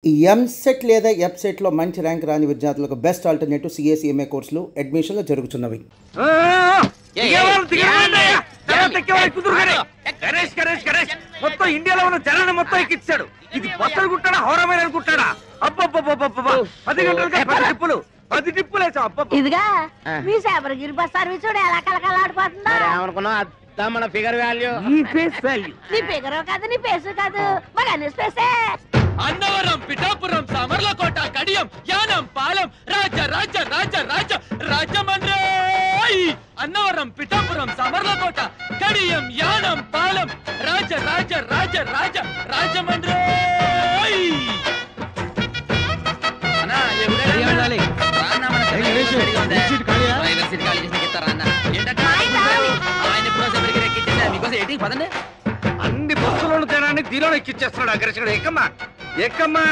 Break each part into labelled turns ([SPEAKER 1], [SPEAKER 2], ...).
[SPEAKER 1] ఎంసెట్ లేదా ఎఫ్సెట్లో మంచి ర్యాంక్ రాని విద్యార్థులకు బెస్ట్ ఆల్టర్నేటివ్ సిఏసీఎంఏ కోర్సులు అడ్మిషన్లు జరుగుతున్నవి.
[SPEAKER 2] మొత్తం ఇండియాలో ఉన్న జనాన్ని మొత్తం ఎక్కించాడు. ఇది బస్సులు కుట్టాడా హౌరమైన అనుకుంటాడా? అబ్బబ్బబ్బబ్బబ్బ 10 గంటలకి 10 టిప్పులు వేసాం.
[SPEAKER 3] ఇదిగా మీ శబరగిరి బస్ సర్వీస్ ఎలా కలకలాడిపోతుందా?
[SPEAKER 4] మన ఫిగర్ వాల్యూ
[SPEAKER 2] నీ ఫేస్ వాల్యూ.
[SPEAKER 3] నీ ఫిగర్ కాదు, నీ ఫేస్ కాదు, మరి అన్ని స్పేసే.
[SPEAKER 5] అన్నవరం, పిఠాపురం, సామర్లకోట, కడియం, యానం, పాలెం, రాజ రాజ రాజ రాజ రాజమండ్రి. అన్నవరం, పిఠాపురం, సామర్లకోట, కడియం, యానం, పాలెం, రాజ రాజ రాజ రాజ రాజమండ్రి.
[SPEAKER 2] అన్ని బస్సులను జనాన్ని దీనిలో ఎక్కిచ్చేస్తున్నాడు అగ్రచుడు. ఎక్కమ్మా ఎక్కమ్మా,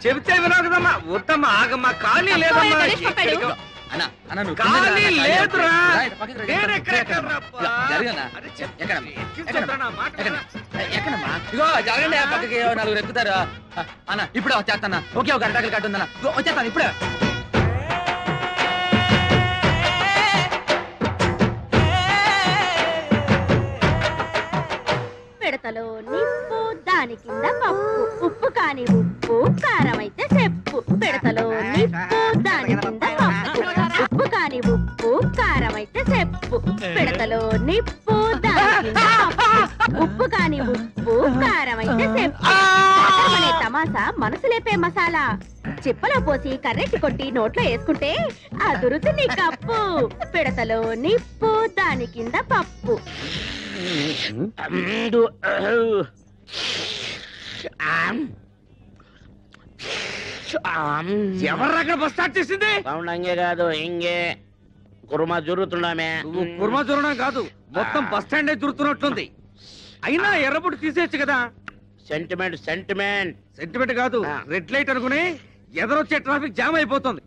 [SPEAKER 2] చెబితే వినావు కదమ్మా. వద్దమ్మా, ఆగమ్మా, ఖాళీ లేదమ్మా. ఖాళీ లేదురా.
[SPEAKER 5] ఇగో జరగండి, పక్కకి 4 ఎక్కుతారు అన్న. ఇప్పుడే వచ్చేస్తాను. ఓకే, ఒక అరటాకులు కట్టుందన్న, వచ్చేస్తాను ఇప్పుడే.
[SPEAKER 3] పిడతలో నిప్పు, దాని కింద పప్పు, ఉప్పు కాని ఉప్పు, కారం అయితే చెప్పు. పిడతలో నిప్పు, దాని కింద పప్పు, ఉప్పు కాని ఉప్పు, కారం అయితే చెప్పు. పిడతలో నిప్పు, దాని కింద పప్పు, ఉప్పు కాని ఉప్పు, కారం అయితే చెప్పు. అనే తమాసా మనసు లేపే మసాలా. చిప్పలో పోసి కర్రెట్టి కొట్టి నోట్లో వేసుకుంటే అదురుతుంది కప్పు. పిడతలో నిప్పు, దాని కింద పప్పు.
[SPEAKER 2] ఎవర్రక్కడ బస్ స్టార్ట్ చేసింది?
[SPEAKER 4] అంగే కాదు, ఇంగే కుర్మా జరుగుతున్నామే.
[SPEAKER 2] కుర్మా జరగడం కాదు, మొత్తం బస్ స్టాండ్ జరుగుతున్నట్లుంది. అయినా ఎర్రబుట్టు తీసేయచ్చు కదా.
[SPEAKER 4] సెంటిమెంట్ సెంటిమెంట్
[SPEAKER 2] సెంటిమెంట్ కాదు, రెడ్ లైట్ అనుకుని ఎదరొచ్చే ట్రాఫిక్ జామ్ అయిపోతుంది.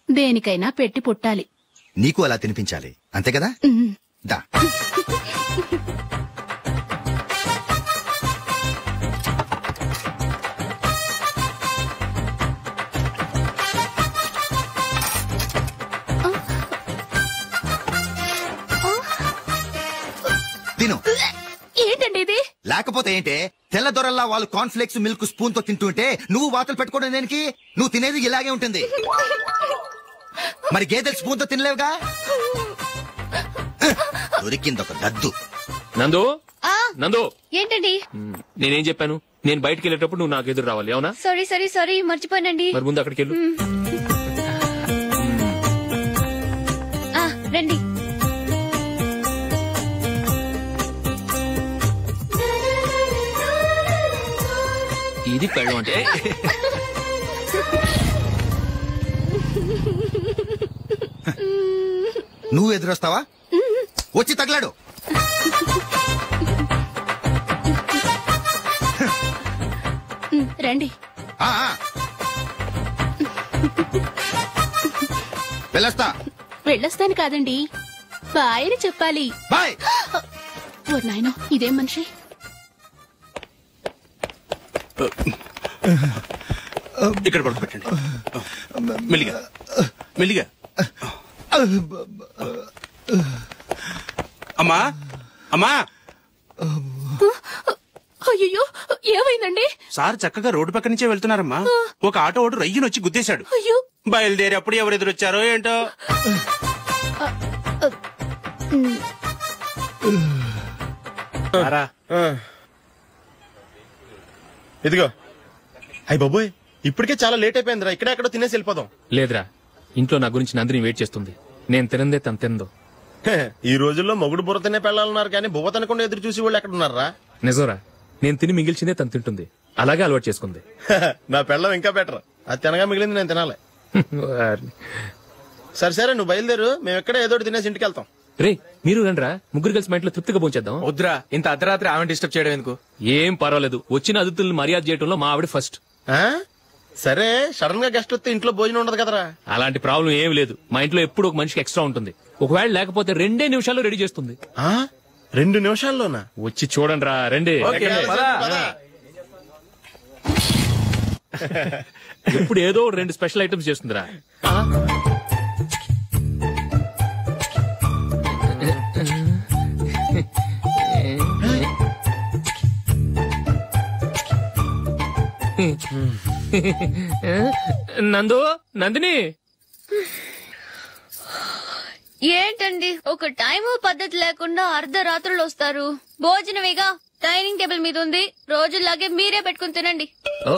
[SPEAKER 6] దేనికైనా పెట్టి పుట్టాలి.
[SPEAKER 7] నీకు అలా తినిపించాలి, అంతే కదా? దా. తిను.
[SPEAKER 6] ఏంటండి ఇది?
[SPEAKER 7] లేకపోతే ఏంటే, తెల్లదొరల్లా వాళ్ళు కార్న్ఫ్లేక్స్ మిల్క్ స్పూన్ తో తింటుంటే నువ్వు వాతలు పెట్టుకోవడం దేనికి? నువ్వు తినేది ఇలాగే ఉంటుంది. మరి గేదెలు స్పూన్ తో తినలేవుగా. దొరికింది ఒక దద్దు.
[SPEAKER 5] నందు, నందు,
[SPEAKER 6] ఏంటండి?
[SPEAKER 5] నేనేం చెప్పాను? నేను బయటకు వెళ్ళేటప్పుడు నువ్వు నాకు ఎదురు రావాలి, అవునా?
[SPEAKER 6] సారీ సారీ సారీ, మర్చిపోయానండి.
[SPEAKER 5] మరి ముందు అక్కడికి వెళ్ళు.
[SPEAKER 6] రండి.
[SPEAKER 5] ఇది పెళ్ళం అంటే.
[SPEAKER 7] నువ్వు ఎదురొస్తావా? వచ్చి తగలాడు.
[SPEAKER 6] రండి.
[SPEAKER 7] వెళ్ళొస్తా.
[SPEAKER 6] వెళ్ళొస్తాను కాదండి, బాయ్ అని చెప్పాలి.
[SPEAKER 7] బాయ్.
[SPEAKER 6] ఓ నాయనో, ఇదేం మనిషి?
[SPEAKER 8] ఇక్కడ పడుకోబెట్టండి. మెల్లిగా మెల్లిగా. అమ్మా అమ్మా.
[SPEAKER 6] అయ్యో, ఏమైందండి?
[SPEAKER 8] సార్ చక్కగా రోడ్డు పక్క నుంచే వెళ్తున్నారమ్మా. ఒక ఆటో ఓడు రయ్యను వచ్చి గుద్దేశాడు.
[SPEAKER 6] అయ్యో.
[SPEAKER 8] బయలుదేరి అప్పుడు ఎవరు ఎదురొచ్చారో ఏంటో.
[SPEAKER 9] ఇదిగో. అయ్య బాబోయ్, ఇప్పటికే చాలా లేట్ అయిపోయిందిరా. ఇక్కడెక్కడో తినేసి వెళ్ళిపోదాం.
[SPEAKER 5] లేదురా, ఇంట్లో నా గురించి నందిని వెయిట్ చేస్తుంది. నేను తినందే తను తిందో.
[SPEAKER 9] ఈ రోజుల్లో మొగుడు బుర్ర తినే పెళ్ళాలన్నారు కానీ బువ్వ తినకుండా ఎదురు చూసి వాళ్ళు ఎక్కడ ఉన్నారా?
[SPEAKER 5] నిజంరా, నేను తిని మిగిల్చిందే తను తింటుంది. అలాగే అలవాటు చేసుకుంది.
[SPEAKER 9] నా పెళ్ళం ఇంకా బెటర్. అది తినగా మిగిలింది నేను తినాలి. సరే సరే, నువ్వు బయలుదేరు. మేము ఎక్కడ ఏదో తినేసి ఇంటికి వెళ్తాం.
[SPEAKER 5] రే, మీరు రండిరా, ముగ్గురు కలిసి మా ఇంట్లో తృప్తిగా పోంచేద్దాం.
[SPEAKER 8] వద్దురా, ఇంత అర్ధరాత్రి ఆమె డిస్టర్బ్ చేయడం ఎందుకు?
[SPEAKER 5] ఏం పర్వాలేదు, వచ్చిన అతిథులను మర్యాద చేయడంలో మా ఆవిడ ఫస్ట్.
[SPEAKER 9] సరే, సడన్ గా గెస్ట్ వస్తే ఇంట్లో భోజనం ఉండదు కదరా.
[SPEAKER 5] అలాంటి ప్రాబ్లం ఏం లేదు. మా ఇంట్లో ఎప్పుడు ఒక మనిషికి ఎక్స్ట్రా ఉంటుంది. ఒకవేళ లేకపోతే 2 నిమిషాల్లో రెడీ చేస్తుంది.
[SPEAKER 9] 2 నిమిషాల్లోనా?
[SPEAKER 5] వచ్చి చూడండి రా, రండి.
[SPEAKER 10] ఇప్పుడు ఏదో 2 స్పెషల్ ఐటమ్స్ చేస్తుందిరా. నందిని
[SPEAKER 11] ఏంటండి ఒక టైము పద్ధతి లేకుండా అర్ధరాత్రులు వస్తారు? భోజనమేగా డైనింగ్ టేబుల్ మీద ఉంది, రోజుల్లాగే మీరే పెట్టుకుని తినండి.
[SPEAKER 10] ఓ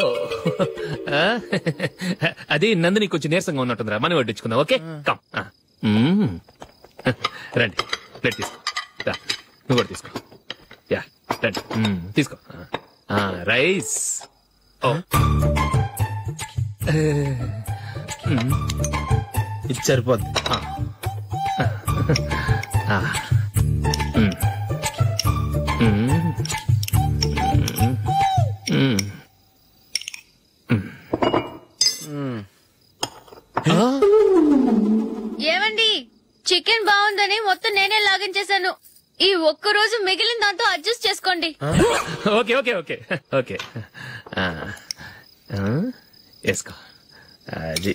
[SPEAKER 10] అది నందిని కొంచెం నీరసంగా ఉన్నట్టుందిరా, మనం వడ్డించుకుందాం. Okay come. రండి ప్లేట్ తీసుకో, నువ్వు కూడా తీసుకో. యా రండి తీసుకో. రైస్
[SPEAKER 9] ఇది సరిపోద్ది.
[SPEAKER 11] ఏమండి, చికెన్ బాగుందని మొత్తం నేనే లాగించేశాను. ఈ ఒక్కరోజు మిగిలిన దాంతో అడ్జస్ట్ చేసుకోండి.
[SPEAKER 10] ఓకే ఓకే ఓకే ఓకే వేసుకో. అది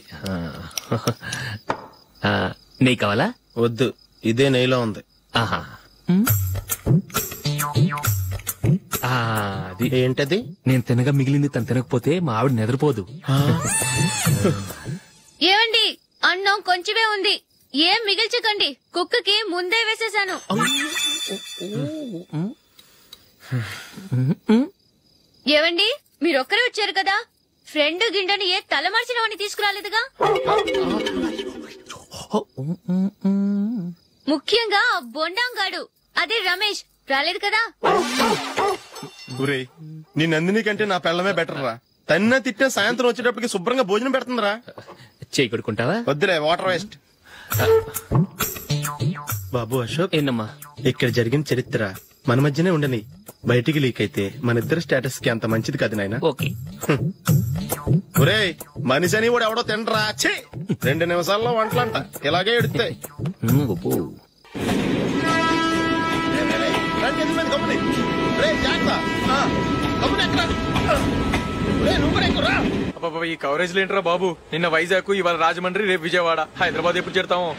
[SPEAKER 10] నెయ్యి కావాలా?
[SPEAKER 9] వద్దు, ఇదే నెయ్యిలో ఉంది.
[SPEAKER 10] ఆహా అది
[SPEAKER 9] ఏంటది?
[SPEAKER 10] నేను తినగా మిగిలింది తను తినకపోతే మా ఆవిడ నిద్రపోదు.
[SPEAKER 11] ఏమండి, అన్నం కొంచెమే ఉంది, ఏం మిగిల్చకండి. కుక్కకి ముందే వేసేశాను. ఏవండి, మీరొక్కరే వచ్చారు కదా, ఫ్రెండ్ గిండెని ఏ తలమర్చిన వాడిని తీసుకురాలేదుగా? ముఖ్యంగా బొండాంగాడు, అదే రమేష్ రాలేదు కదా?
[SPEAKER 9] ఊరే, నీ నందిని కంటే నా పెళ్ళమే బెటర్ రా. తన్న తిట్టిన సాయంత్రం వచ్చేటప్పటికి శుభ్రంగా భోజనం పెడుతుందిరా.
[SPEAKER 10] చేయి కొడుకుంటావా?
[SPEAKER 9] వద్దులే, వాటర్ వేస్ట్. బాబు అశోక్,
[SPEAKER 10] ఏంటమ్మా
[SPEAKER 9] ఇక్కడ జరిగిన చరిత్ర మన మధ్యనే ఉండని, బయటికి లీక్ అయితే మన ఇద్దరు స్టేటస్ కి అంత మంచిది కాదు నాయన.
[SPEAKER 10] ఓకే.
[SPEAKER 9] ఒరే, మనిషి అని కూడా ఎవడో తినరా. 2 నిమిషాల్లో వంటలంట ఇలాగే ఎడితే.
[SPEAKER 12] ఈ కవరేజ్ లేంట్రా బాబు. నిన్న వైజాగ్, ఇవాళ రాజమండ్రి, రేపు విజయవాడ, హైదరాబాద్ ఎప్పుడు చేరుతాము?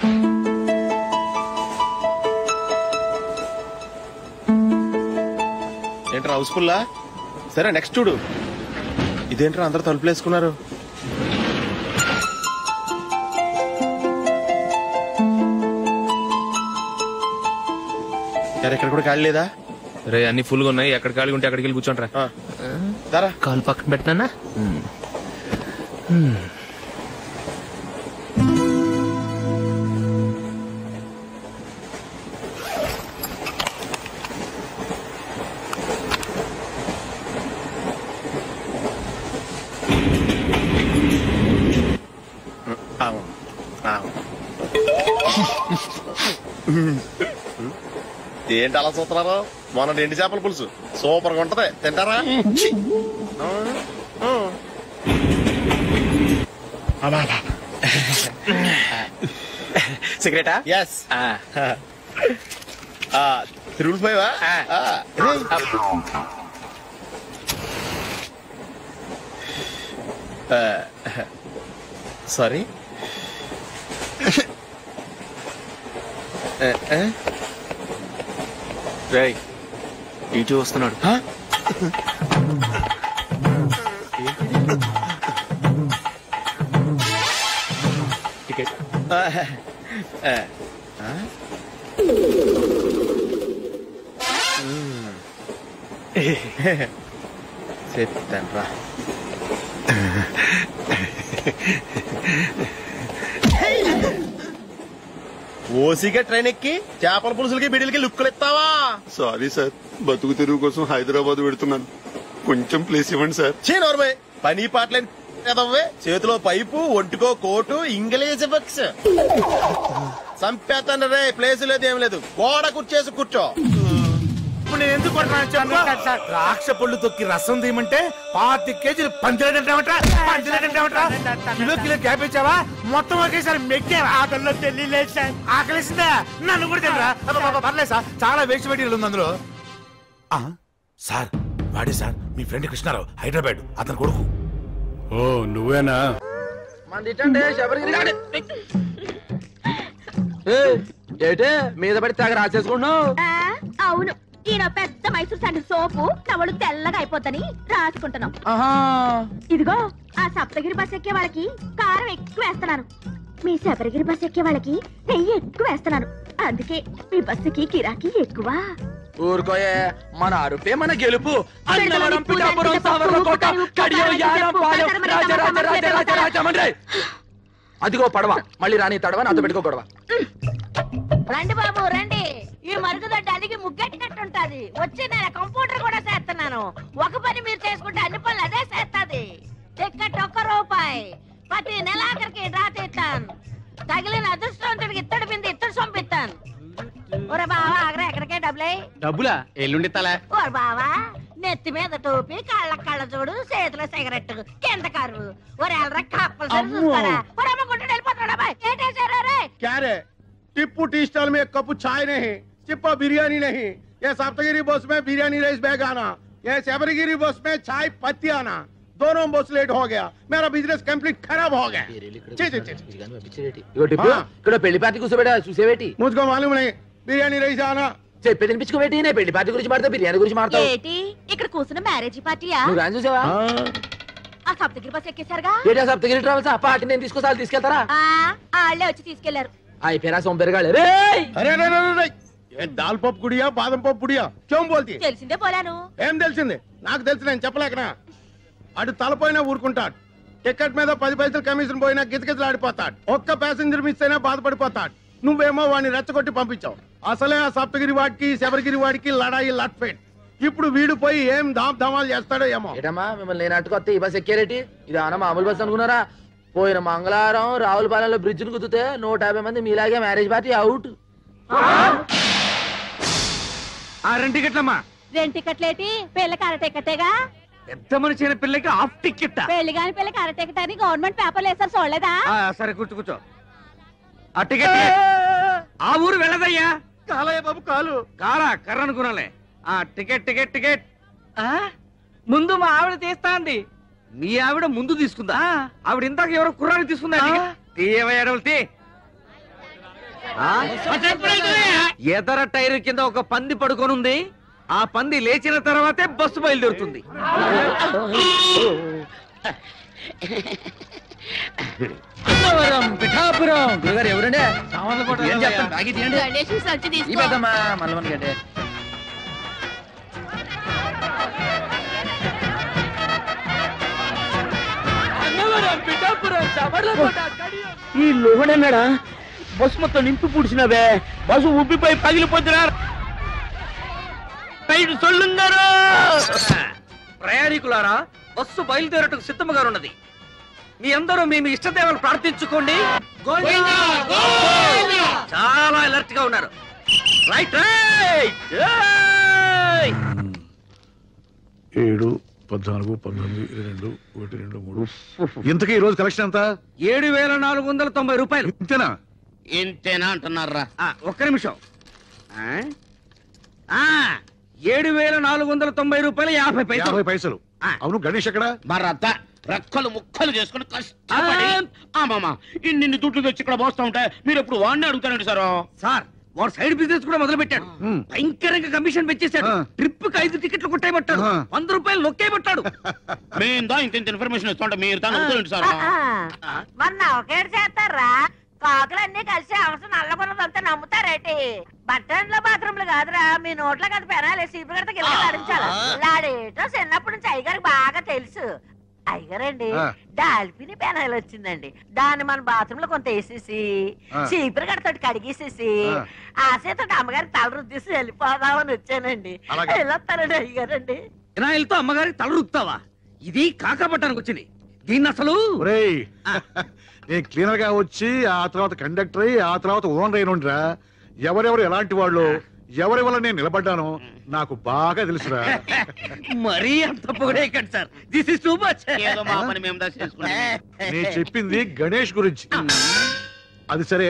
[SPEAKER 9] ఏంట్రా హౌస్ఫుల్లా? సరే నెక్స్ట్ చూడు. ఇదేంట్రా అందరు తలుపులు వేసుకున్నారు? ఇక్కడ కూడా ఖాళీ లేదా?
[SPEAKER 10] రే అన్ని ఫుల్ గా ఉన్నాయి, ఎక్కడ ఖాళీ ఉంటే అక్కడికి వెళ్ళి కూర్చోండిరా.
[SPEAKER 9] కాలు
[SPEAKER 10] పక్కన పెట్టినా.
[SPEAKER 9] ఏంటి అలా చూస్తున్నారు? మొన్న 2 చేపల పులుసు సూపర్ గా ఉంటది, తింటారా?
[SPEAKER 12] సిగరెటా?
[SPEAKER 9] ఎస్. 3 సారీ.
[SPEAKER 12] రేయ్, ఇటు వస్తున్నాడు.
[SPEAKER 10] టికెట్.
[SPEAKER 9] చెప్తాన్రా. ఓసిగా ట్రైన్ ఎక్కి చేపల పులుసులకి బిడిలకి లుక్కులు ఇస్తావా?
[SPEAKER 13] సారీ సార్, బతుకు తెరువు కోసం హైదరాబాద్ పెడుతున్నాను, కొంచెం ప్లేస్ ఇవ్వండి సార్.
[SPEAKER 9] నోర్మే, పని పాటలేని కదవ్వే. చేతిలో పైపు, ఒంటికో కోటు, ఇంగ్లీష్ బుక్స్. సంపేతాను రే, ప్లేస్ లేదు ఏం లేదు, గోడ కుర్చేసి కూర్చో.
[SPEAKER 2] ఇప్పుడు నేను ఎందుకు ద్రాక్ష పళ్ళు తొక్కి రసం తీయమంటే 5 కేజీలు పంచలేదంటావట, కిలో క్యాబేజావా మొత్తం ఒకేసారి మెక్కావా? ఆకలిలో తెలియలేదు సార్. ఆకలిసిందా? నన్ను కూడా తినరా? పర్లేదు సార్, చాలా వేస్ట్ మెటీరియల్ ఉంది అందులో. సార్ వాడే సార్, మీ ఫ్రెండ్ కృష్ణారావు, హైదరాబాద్, అతని కొడుకు.
[SPEAKER 14] ఓ నువ్వేనా?
[SPEAKER 5] ఏటే మీద పడి తెగ రాసేసుకున్నావు?
[SPEAKER 3] అవును, ఈయన పెద్ద మైసూర్ శాండిల్ సోపు నా ఒళ్ళు తెల్లగా అయిపోద్దని రాసుకుంటున్నాం. ఇదిగో ఆ సప్తగిరి బస్ ఎక్కే వాళ్ళకి కారం ఎక్కువ వేస్తున్నాను, మీ శబరిగిరి బస్ ఎక్కే వాళ్ళకి నెయ్యి ఎక్కువ వేస్తున్నాను. అందుకే మీ బస్సుకి కిరాకీ ఎక్కువ.
[SPEAKER 5] ఊరుకోయే, మన అరుపే మన గెలుపు. అన్నవరం, పిఠాపురం, సావర్లకోట, కడియం, యానం, పాలెం, రాజరాజరాజరాజరాజమండ్రి. అదిగో పడవ, మళ్ళీ రాని తడవ, నాతో పెట్టుకో గొడవ.
[SPEAKER 3] రండి బాబు రండి, ఈ మరుగుదొడ్డి అలిగి ముగ్గెట్టినట్టుంటది. వచ్చి నేను కంప్యూటర్ కూడా చేస్తున్నాను. ఒక పని మీరు చేసుకుంటే అన్ని పనులు అదే చేస్తుంది. టికెట్ ₹1, ప్రతి నెలాఖరికి డ్రా తీస్తాను. తగిలిన అదృష్టవంతుడికి ఇత్తడి బింది ఇత్తడి సొంపిస్తాను. ఒరే బావా ఆగ్రా, ఎక్కడికే
[SPEAKER 12] డబ్బులా ఎల్లుండి తల.
[SPEAKER 3] ఓరే బావా, నెత్తి మీద టోపీ, కళ్ళ కళ్ళ చూడు, చేతిలో సిగరెట్, కింద కరువు. ఒరే ఎల్రా కప్పలు సరి చూస్తారా? ఒరే అమ్మ గుంటూ వెళ్ళిపోతాడా బాయ్? ఏంటేసారా రే?
[SPEAKER 2] क्या रे? टिप्पू टी स्टॉल में एक कप चाय नहीं, चिप्पा बिरयानी नहीं, ये सप्तगिरी बस में बिरयानी राइस बैग आना, ये शबरगिरी बस में चाय पत्ती आना, दोनों बस लेट हो गया, मेरा बिजनेस कंप्लीट खराब हो गया.
[SPEAKER 5] ఇక్కడ పెళ్లి పార్టీ కూర్చోబెట్టా చూసేవేటి?
[SPEAKER 2] मुझको मालूम नहीं, बिरयानी राइस आना.
[SPEAKER 5] చెప్పే తినిపించుకోబెట్టి, నేను పెళ్లి పార్టీ గురించి మాడతా, బిర్యానీ గురించి మాడతావు.
[SPEAKER 3] ఏంటి ఇక్కడ కూర్చున్న మ్యారేజ్ పార్టీయా?
[SPEAKER 5] నువ్వు గాని చూసావా?
[SPEAKER 3] ఆ సప్తగిరి బస్ ఎక్కేశారుగా?
[SPEAKER 5] ఏటా సప్తగిరి ట్రావెల్స్? ఆ పార్టీ నేను తీసుకొస్తా, తీసుకెళ్తారా?
[SPEAKER 3] వాళ్ళే వచ్చి తీసుకెళ్లారు.
[SPEAKER 5] అయి పేరా సోంపేరగాళ్ళే.
[SPEAKER 2] अरे अरे अरे ये दाल पप्పు గుడియా బాదం పప్పు గుడియా క్यों बोलती है?
[SPEAKER 3] తెలిసిందే పోలాను.
[SPEAKER 2] ఏం తెలిసింది? నాకు తెలిసి నేను చెప్పలేకనా? అటు తలపోయినా ఊరుకుంటాడు, టికెట్ మీద 10 పైసలు కమిషన్ పోయినా గిజగిజలాడిపోతాడు, ఒక్క ప్యాసింజర్ మిస్ అయినా బాధపడిపోతాడు. నువ్వేమో వాడిని రెచ్చగొట్టి పంపించావు. అసలే ఆ సప్తగిరి వాడికి శబరిగిరి వాడికి లడాయి లట్ఫెట్. ఇప్పుడు వీడు పోయి ఏం ధామాలు చేస్తాడో ఏమో.
[SPEAKER 5] ఏటమ్మా మిమ్మల్ని నేను అట్టుకొస్తే ఈ బస్ ఎక్కేరేటి? ఇది ఆన మామూలు బస్ అనుకున్నారా? పోయిన మంగళవారం రావులపాలెంలో బ్రిడ్జ్ ను కుదితే 150 మంది మీలాగే మ్యారేజ్ పార్టీ అవుట్.
[SPEAKER 12] ఆ 2 టికెట్లమ్మా.
[SPEAKER 3] 2 టికెట్లేటి? పిల్లకి అర టికెటేగా.
[SPEAKER 12] పెద్ద మనిషి అయిన పిల్లకి హాఫ్ టికెట్.
[SPEAKER 3] పెళ్లి కాని పిల్లకి అర టికెట్ అని గవర్నమెంట్ పేపర్లు వేసారు, చూడలేదా?
[SPEAKER 12] సరే కూర్చో. ఆ టికెట్ ఆ ఊరు వెళ్ళదయ్యా.
[SPEAKER 2] కాలయ్య బాబు కాలు.
[SPEAKER 12] కాలా కర్ర అనుకున్నాలే. ఆ టికెట్ టికెట్ టికెట్ ముందు మా ఆవిడ తీస్తా అంది. మీ ఆవిడ ముందు తీసుకుందా? ఆవిడ ఇందాక ఎవరో కుర్రాన్ని తీసుకుందా? ఎదర టైర్ కింద ఒక పంది పడుకొనుంది. ఆ పంది లేచిన తర్వాతే బస్సు బయలుదేరుతుంది.
[SPEAKER 5] పిఠాపురం గురుగారు ఎవరండి?
[SPEAKER 4] ఈ లోహడన్నాడా? బస్సు మొత్తం నింపి పూడ్చినవే, బస్సు ఉబ్బిపోయి పగిలిపోతున్నారు.
[SPEAKER 12] ప్రయాణికులారా, బస్సు బయలుదేరటకు సిద్ధముగా ఉన్నది. మీ అందరూ మీ ఇష్టదేవలు ప్రార్థించుకోండి. చాలా అలర్ట్ గా ఉన్నారు. Right right.
[SPEAKER 14] 7, 14, 19, 22, 1, 2, 3. ఇంతకీ ఈ రోజు కలెక్షన్ ఎంత?
[SPEAKER 12] 7,490 రూపాయలు.
[SPEAKER 14] ఇంతేనా?
[SPEAKER 4] ఇంతేనా అంటున్నారా?
[SPEAKER 12] ఒక్క నిమిషం. 7,490 రూపాయలు 50
[SPEAKER 14] పైసలు. అవును, గణేష్ ఎక్కడ?
[SPEAKER 4] మరత రెక్కలు ముక్కలు చేసుకుని కష్టపడి ఇన్ని దుడ్లు తెచ్చి ఇక్కడ పోస్తా ఉంటే మీరు ఎప్పుడు వాడిని అడుగుతారండి
[SPEAKER 12] సార్. వాడు సైడ్ బిజినెస్ కూడా మొదలు పెట్టాడు. భయంకరంగా కమిషన్ పెంచేశాడు. ట్రిప్ కి 5 టికెట్లు కొట్టేయబట్టాడు. 100 రూపాయలు నొక్కేయబట్టాడు.
[SPEAKER 4] మేము ఇంత ఇన్ఫర్మేషన్ ఇస్తుంటే మీరు దాన్ని సార్.
[SPEAKER 3] మొన్న ఒకేడు చేస్తారా? కాకులన్నీ కలిసి అవసరం నల్లగొన్నదంతా నమ్ముతారేటి? బట్టన్లో బాత్రూమ్లు కాదురా, మీ నోట్లో కదా పెనాలి. సీపు గడత గిల్ల లాడించాలి. లాడేటో చిన్నప్పటి నుంచి అయ్యగారికి బాగా తెలుసు. అయ్యగారండి, డాల్ఫిని పెనాయిల్ వచ్చిందండి. దాన్ని మన బాత్రూమ్ లో కొంత వేసేసి చీపురు గడతోటి కడిగేసేసి ఆ చేత అమ్మగారికి తల రుద్దేసి వెళ్ళిపోదామని వచ్చానండి. వెళ్ళొస్తానండి అయ్యగారండి.
[SPEAKER 12] పెనాయిల్తో అమ్మగారికి తల రుద్దావా? ఇది కాకపట్టానికి వచ్చింది. దీన్ని అసలు
[SPEAKER 14] నేను క్లీనర్ గా వచ్చి ఆ తర్వాత కండక్టర్ అయ్యి ఆ తర్వాత ఓనర్ అయినరా. ఎవరెవరు ఎలాంటి వాళ్ళు, ఎవరి వల్ల నేను నిలబడ్డానో నాకు బాగా తెలుసురా.
[SPEAKER 12] మరీ అంత పొగడేకండి sir. This is too much.
[SPEAKER 14] నేను చెప్పింది గణేష్ గురించి. అది సరే,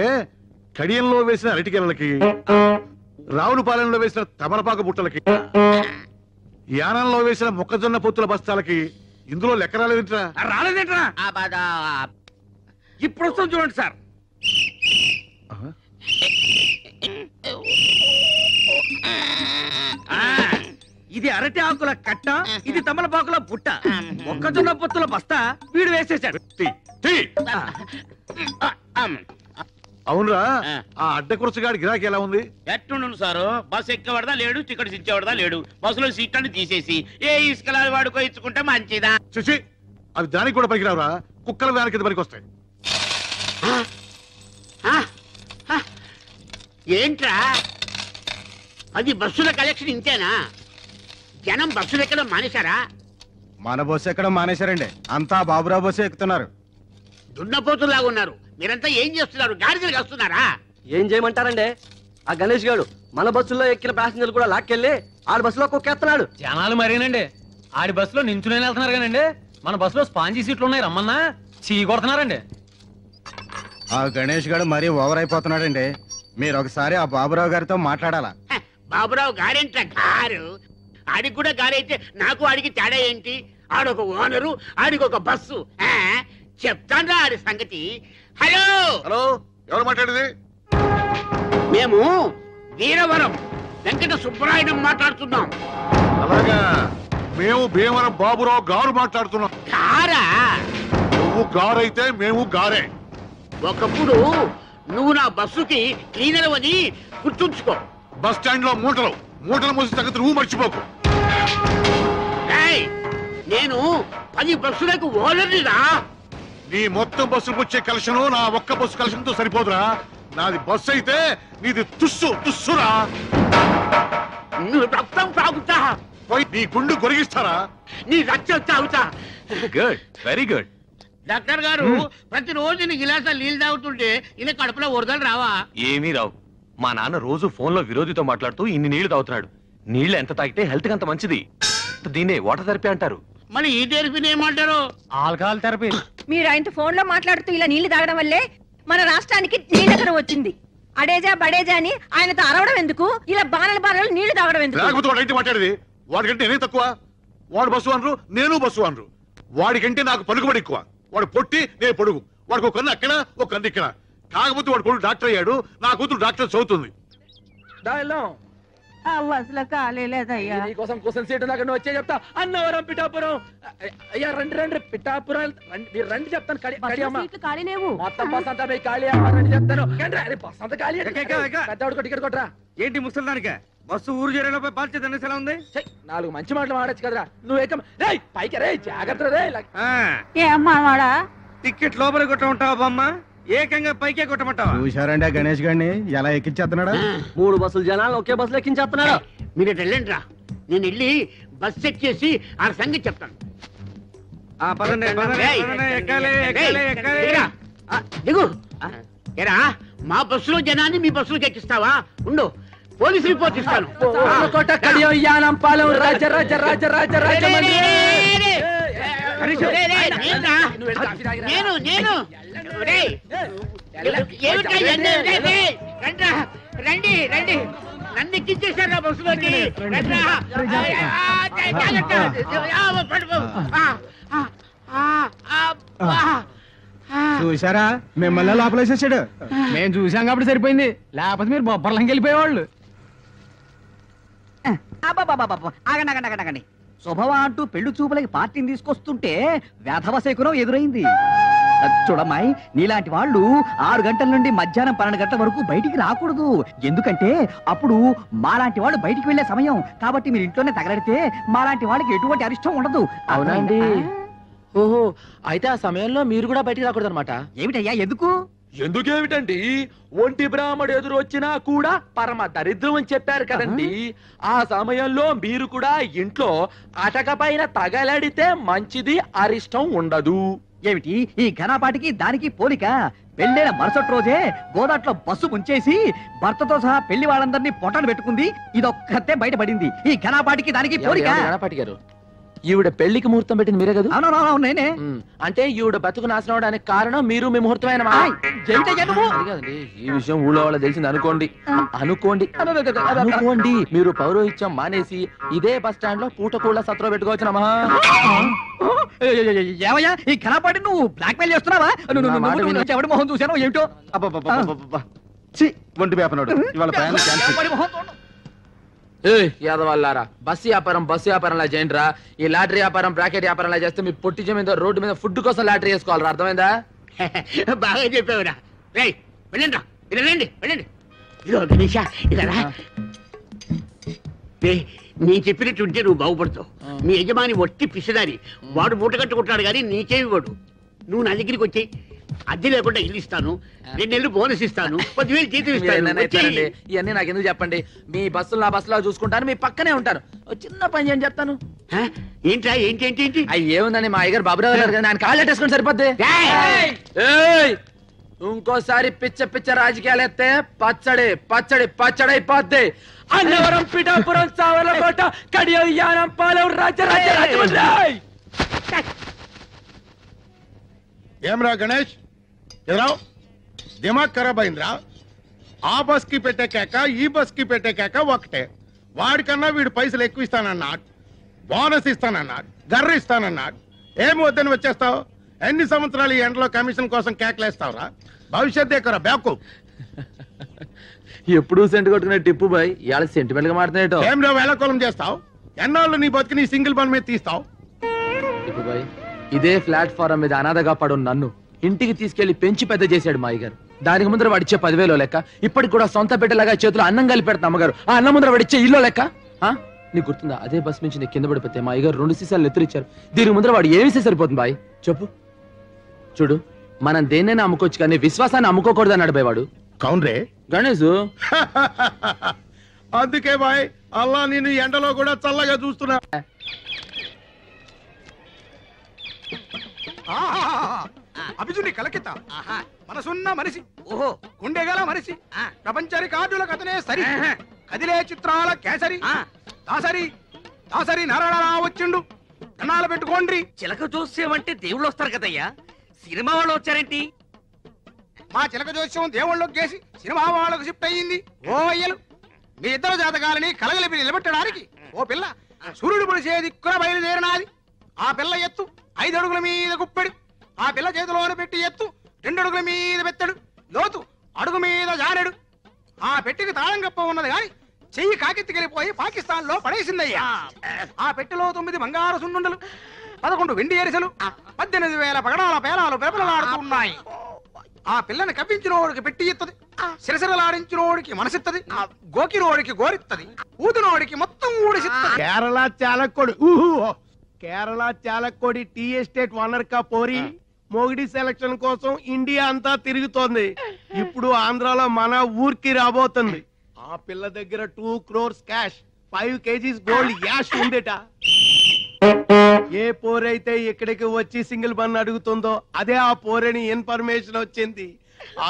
[SPEAKER 14] కడియంలో వేసిన అరటికెలకి, రావులపాలెంలో వేసిన తమలపాకు బుట్టలకి, యానంలో వేసిన మొక్కజొన్న పొత్తుల బస్తాలకి ఇందులో లెక్క రాలేదేంట్రా?
[SPEAKER 12] రాలేదేంట్రా? ఇప్పుడు వస్తాం చూడండి సార్. ఇది అరటి ఆకుల కట్ట, ఇది తమలపాకుల బుట్ట, మొక్కజొన్న పొత్తుల బస్తా వీడు వేసేశాడు.
[SPEAKER 14] అవునరా, ఆ అడ్డకురసగాడి గిరాకీ ఎలా ఉంది?
[SPEAKER 4] ఎట్టుండు సారు, బస్సు ఎక్కేవాడదా లేడు, టికెట్స్ ఇచ్చేవాడదా లేడు. బస్సులో సీట్లను తీసేసి ఏ ఇసుకలాలు వాడుకో ఇచ్చుకుంటే మంచిదా?
[SPEAKER 14] చూసి అవి దానికి కూడా పనికిరావురా, కుక్కల దాని కింద పనికి వస్తాయి.
[SPEAKER 4] ఏంట్రా అది బస్సుల కలెక్షన్ ఇంతేనా? జనం బస్సులు ఎక్కడం మానేశారా?
[SPEAKER 15] మన బస్సు ఎక్కడం మానేశారండి, అంతా బాబురావు బస్సు ఎక్కుతున్నారు.
[SPEAKER 4] దున్నపోతులాగా ఉన్నారు. మీరంతా ఏం చేస్తున్నారు? గాడిదలు వస్తున్నారా?
[SPEAKER 16] ఏం చేయమంటారండి? ఆ గణేష్ గారు మన బస్సులో ఎక్కిన ప్యాసింజర్లు కూడా లాక్కెళ్ళి ఆడి బస్సులో కుక్కేస్తున్నాడు.
[SPEAKER 12] జనాలు మరేనండి, ఆడి బస్సులో నించునే వెళ్తున్నారు కానండి, మన బస్సులో స్పాంజీ సీట్లు ఉన్నాయి, రమ్మన్నా చీ కొడుతున్నారండి.
[SPEAKER 15] ఆ గణేష్ గారు మరీ ఓవర్ అయిపోతున్నాడండి. మీరు ఒకసారి ఆ బాబురావు గారితో మాట్లాడాలా?
[SPEAKER 4] బాబురావు గారేంట్రా గారు? ఆడికి కూడా గారైతే నాకు ఆడికి తేడా ఏంటి? ఆడొక ఓనరు, ఆడికి ఒక బస్సు. చెప్తాను ఆడి సంగతి. హలో
[SPEAKER 14] హలో, ఎవరు మాట్లాడేది?
[SPEAKER 4] మేము వీరవరం వెంకట సుబ్బరాయుడు మాట్లాడుతున్నాం.
[SPEAKER 14] అలాగా, మేము భీమవరం బాబురావు గారు మాట్లాడుతున్నాం.
[SPEAKER 4] గారా?
[SPEAKER 14] నువ్వు గారైతే మేము గారే.
[SPEAKER 4] ఒకప్పుడు నువ్వు నా బస్సుకి క్లీనర్ అని గుర్తుంచుకో.
[SPEAKER 14] బస్ స్టాండ్ లో మూటలు మోసి సంగతి నువ్వు మర్చిపోకు.
[SPEAKER 4] నేను 10 బస్సులకు ఓనర్నిరా.
[SPEAKER 14] నీ మొత్తం బస్సులకు వచ్చే కలెక్షన్ నా ఒక్క బస్సు కలెక్షన్ తో సరిపోదురా. నాది బస్సు అయితే నీది తుస్సురా.
[SPEAKER 4] రక్తం తాగుతా,
[SPEAKER 14] నీ గుండు కొరిగిస్తారా?
[SPEAKER 4] నీ రక్తం తాగుతా.
[SPEAKER 10] Good, very good.
[SPEAKER 4] డాక్టర్ గారు, ప్రతిరోజు నీ గిలాసాలు నీళ్ళు తాగుతుంటే ఇలా కడుపులో వరదలు రావా?
[SPEAKER 10] ఏమీ రావు. మా నాన్న రోజు ఫోన్ లో విరోధితో మాట్లాడుతూ ఇన్ని నీళ్లు తాగుతున్నాడు. నీళ్లు ఎంత తాగితే హెల్త్ కి అంత మంచిది. దీన్నే వాటర్ థెరపీ అంటారు.
[SPEAKER 4] మరి ఈ థెరపీని ఏమంటారు?
[SPEAKER 12] Alcohol therapy.
[SPEAKER 17] మీరు ఆయనతో ఫోన్ లో మాట్లాడుతూ ఇలా నీళ్లు తాగడం వల్లే మన రాష్ట్రానికి నీళ్ళకర వచ్చింది. అడేజా బడేజా అని ఆయనతో అరవడం ఎందుకు? ఇలా బాణలు నీళ్లు తాగడం ఎందుకు?
[SPEAKER 14] మాట్లాడేది వాడికంటే నేనే తక్కువ. వాడు బస్సు అనరు, నేను బస్సు అనరు. వాడికంటే నాకు పలుకుబడి ఎక్కువ. వాడు పొట్టి, నేను పొడుగు. వాడికి ఒక కన్ను అక్కడ, ఒక కన్ను ఇక్కడ. కాకపోతే వాడు కొడుకు డాక్టర్ అయ్యాడు, నా కూతురు డాక్టర్ చదువుతుంది.
[SPEAKER 17] బస్సులో ఖాళీ లేదయ్యా.
[SPEAKER 5] నీకోసం కోసం సీటు దాకా నువ్వు వచ్చే చెప్తా. అన్నవరం పిఠాపురం. అయ్యా రండి పిఠాపురం మీరు రండి చెప్తాను.
[SPEAKER 17] ఖాళీ లేవు.
[SPEAKER 5] మొత్తం బస్ అంతా ఖాళీ రండి చెప్తాను. బస్ అంతా ఖాళీ. పెద్దవాడికి టికెట్ కొట్టరా.
[SPEAKER 12] ఏంటి ముసలిదానిక బస్సు ఊరు చేరేలోపై బాధ్యత ఎలా ఉంది?
[SPEAKER 5] 4 మంచి మాటలు మాడచ్చు కదరా. నువ్వు పైకి రే, జాగ్రత్త రే.
[SPEAKER 17] ఏమాడా
[SPEAKER 12] టికెట్ లోపల కొట్టమంటావా బామ్మ? ఏకంగా పైకే కొట్టమంటావా?
[SPEAKER 15] చూశారండి ఆ గణేష్ గారిని ఎలా ఎక్కించేస్తున్నాడా?
[SPEAKER 16] 3 బస్సులు జనాలు ఒకే బస్సులో ఎక్కించేస్తున్నాడు.
[SPEAKER 4] మీరు వెళ్ళండి రా, నేను వెళ్ళి బస్ చెక్ చేసి ఆ సంగతి చెప్తాను. దిగు. ఎరా, మా బస్సులో జనాన్ని మీ బస్సులోకి ఎక్కిస్తావా? ఉండు, పోలీసు రిపోర్ట్ ఇస్తాను. రండి రండి, నన్ను ఎక్కించేశారు బస్సులోకి.
[SPEAKER 15] చూసారా, మిమ్మల్ని లోపలేసేసాడు. మేము చూసాం కాబట్టి సరిపోయింది, లేకపోతే మీరు బొబ్బర్లంకి వెళ్ళిపోయేవాళ్ళు.
[SPEAKER 16] ఆగండి. శుభవా అంటూ పెళ్లి చూపులకి పార్టీని తీసుకొస్తుంటే వేధవ శకునం ఎదురైంది. చూడమ్మాయి, నీలాంటి వాళ్ళు 6 గంటల నుండి మధ్యాహ్నం 12 గంటల వరకు బయటికి రాకూడదు. ఎందుకంటే అప్పుడు మాలాంటి వాళ్ళు బయటికి వెళ్లే సమయం. కాబట్టి మీరు ఇంట్లోనే తగలడితే మాలాంటి వాళ్ళకి ఎటువంటి అరిష్టం ఉండదు.
[SPEAKER 5] అవునండి. ఓహో, అయితే ఆ సమయంలో మీరు కూడా బయటికి రాకూడదు అనమాట.
[SPEAKER 16] ఏమిటయ్యా?
[SPEAKER 5] ఎందుకేమిటండి? ఒంటి బ్రాహ్మడు ఎదురు వచ్చినా కూడా పరమ దరిద్రం అని చెప్పారు కదండి. ఆ సమయంలో మీరు కూడా ఇంట్లో అటక పైన తగలడితే మంచిది, అరిష్టం ఉండదు.
[SPEAKER 16] ఏమిటి ఈ ఘనపాటికి దానికి పోలిక? పెళ్ళైన మరుసటి రోజే గోదాట్లో బస్సు ముంచేసి భర్తతో సహా పెళ్లి వాళ్ళందరినీ పొట్టను పెట్టుకుంది. ఇదొక్కతే బయటపడింది. ఈ ఘనపాటికి దానికి పోలిక.
[SPEAKER 5] గణపాటి గారు, ఈవిడ పెళ్లికి ముహూర్తం పెట్టింది మీరే కదా?
[SPEAKER 16] అవునవును నేనే.
[SPEAKER 5] అంటే ఈవిడ బతుకు నాశనం అవడానికి కారణం మీరు మీ ముహూర్తమైన ఈ విషయం ఊళ్ళో వాళ్ళు తెలిసింది అనుకోండి. అనుకోండి మీరు పౌరోహిత్యం మానేసి ఇదే బస్ స్టాండ్ లో పూటకూళ్ళ సత్రం పెట్టుకోవచ్చునమ్మా.
[SPEAKER 16] ఏమయ్యా ఈ కనపాటి నువ్వు బ్లాక్ మెయిల్ చేస్తున్నావా? ఎవడి మొహం చూసాను ఏమిటో.
[SPEAKER 15] ఒంటి వేపనాడు ఇవాళ ప్రయాణం క్యాన్సిల్.
[SPEAKER 5] యాదవాళ్ళారా, బస్సు వ్యాపారంలా చేయండి రా. ఈ లాటరీ వ్యాపారం బ్రాకెట్ వ్యాపారంలా చేస్తే మీ పొట్టి మీద రోడ్డు మీద ఫుడ్ కోసం లాటరీ వేసుకోవాలరా. అర్థమైందా?
[SPEAKER 4] బాగా చెప్పావురా. రేయ్ వెళ్ళండి, వెళ్ళండి, వెళ్ళండి. ఇదో గణేష ఇలా నేను చెప్పినట్టుంటే నువ్వు బాగుపడతావు. నీ యజమాని ఒట్టి పిసిదారి, వాడు మూట కట్టుకుంటాడు కానీ నీకేమి వాడు. నువ్వు నా దగ్గరికి వచ్చి అద్దె లేకుండా ఇల్లు ఇస్తాను, 2 నెలలు బోనస్ ఇస్తాను, 10,000 జీతం ఇస్తాను.
[SPEAKER 5] ఇవన్నీ నాకు ఎందుకు చెప్పండి. మీ బస్సులు నా బస్సులో చూసుకుంటాను, మీ పక్కనే ఉంటాను. చిన్న పని చేయని చెప్తాను.
[SPEAKER 4] ఏంట్రా ఏంటి ఏంటి ఏంటి?
[SPEAKER 5] అవి ఏముందని మా అయ్యగారు బాబురావు గారు ఆయన కాళ్ళు ఎట్టేసుకుని సరిపోద్ది. ఇంకోసారి పిచ్చ రాజకీయాలు ఎత్తే పచ్చడి అయిపోద్ది. అన్నవరం, పిఠాపురం, సావర్లకోట, కడియం, యానం, పాలెం, రాజమండ్రి.
[SPEAKER 9] ఏమరా గణేష్, ఎదురావు దిమాగ్ ఖరాబ్ అయిందిరా. ఆ బస్ కి పెట్టే కేక ఈ బస్ కి పెట్టే కేక ఒకటే. వాడికన్నా వీడు పైసలు ఎక్కువ ఇస్తానన్నాడు, బోనస్ ఇస్తానన్నాడు, గర్ర ఇస్తానన్నాడు. ఏమి వద్దని వచ్చేస్తావు? ఎన్ని సంవత్సరాలు ఈ ఎండలో కమిషన్ కోసం కేకలేస్తావురా? భవిష్యత్ దేకరా బ్యాకు.
[SPEAKER 5] ఎప్పుడు సెంట్ కొట్టుకునే టిప్పు బాయ్ ఇవాళ సెంటిమెంట్ గా మాట్లాడేటో.
[SPEAKER 9] ఏం నువ్వు వేళకోళం చేస్తావు? ఎన్నాళ్ళు నీ బతికి నీ సింగిల్ బన్ మీద తీస్తావు?
[SPEAKER 5] టిప్పు బాయ్, ఇదే ప్లాట్ఫారం మీద అనాథగా పడు నన్ను ఇంటికి తీసుకెళ్లి పెంచి పెద్ద చేశాడు మా అయ్యగారు. దానికి ముందర వాడిచ్చే 10,000 లెక్క, ఇప్పటికి కూడా సొంత బిడ్డలాగా చేతులు అన్నం కలిపి పెడతా అమ్మగారు. ఆ అన్నం ముందర వాడిచ్చే ఇల్లు లెక్క. నీకు గుర్తుందా? అదే బస్ నుంచి నేను కింద పడిపోతే మా అయ్యగారు 2 సీసాలు నెత్తురిచ్చారు. దీనికి ముందర వాడు ఏమిస్తే సరిపోతుంది బాయ్ చెప్పు. చూడు, మనం దేన్నైనా అమ్ముకోవచ్చు కానీ విశ్వాసాన్ని అమ్ముకోకూడదు అన్నాడు బాయ్ వాడు.
[SPEAKER 9] కౌన్రే
[SPEAKER 5] గణేష్.
[SPEAKER 9] అందుకే బాయ్ అల్లా నేను ఎండలో కూడా చల్లగా చూస్తున్నా.
[SPEAKER 15] అభిజుని కలకిత మనసున్న మనిషి, ఓహో గుండెగల మనిషి, ప్రపంచ రికార్డుల కథనే సరి, కదిలే చిత్రాల కేసరి, దాసరి నారాయణ వచ్చిండు. కన్నాలు పెట్టుకోండి.
[SPEAKER 12] చిలక జోస్యం దేవుళ్ళు వస్తారు కదయ్యా, సినిమా వాళ్ళు వచ్చారేంటి?
[SPEAKER 15] మా చిలక జోస్యం దేవుళ్ళకి చేసి సినిమా వాళ్ళకు షిఫ్ట్ అయ్యింది. ఓ అయ్యలు, మీ ఇద్దరు జాతకాలని కలగలిపి నిలబెట్టడానికి ఓ పిల్ల సూర్యుడు పొడిసే దిక్కున బయలుదేరినాది. ఆ పిల్ల ఎత్తు 5 అడుగుల మీద గుప్పెడు, ఆ పిల్ల చేతిలోనే పెట్టి ఎత్తు 2 అడుగుల మీద పెత్తడు, లోతు అడుగు మీద జానెడు. ఆ పెట్టికి తాళం కప్ప ఉన్నది గాని చెయ్యి కాకెత్తికెళ్ళిపోయి పాకిస్తాన్ లో పడేసిందయ్యా. ఆ పెట్టెలో 9 బంగారు సున్నుండలు, 11 వెండి ఎరిసెలు, 18,000 పగడాల పేలాలు పెరపలలాడుతున్నాయి. ఆ పిల్లని కవ్వించినోడికి పెట్టి ఇత్తది, సిరసిరలాడించినోడికి మనసిత్తది, గోకినోడికి గోరిత్తది, ఊదినోడికి మొత్తం ఊడిసిత్తది.
[SPEAKER 9] కేరళ చాలక్కోడి టీ ఎస్టేట్ ఓనర్ కా పోరి మొగిడి సెలక్షన్ కోసం ఇండియా అంతా తిరుగుతోంది. ఇప్పుడు ఆంధ్రాలో మన ఊరికి రాబోతుంది. ఆ పిల్ల దగ్గర 2 crores క్యాష్, 5 kgs గోల్డ్ యాష్ ఉందేట. ఏ పోరైతే ఇక్కడికి వచ్చి సింగిల్ బన్ అడుగుతుందో అదే ఆ పోరని ఇన్ఫర్మేషన్ వచ్చింది.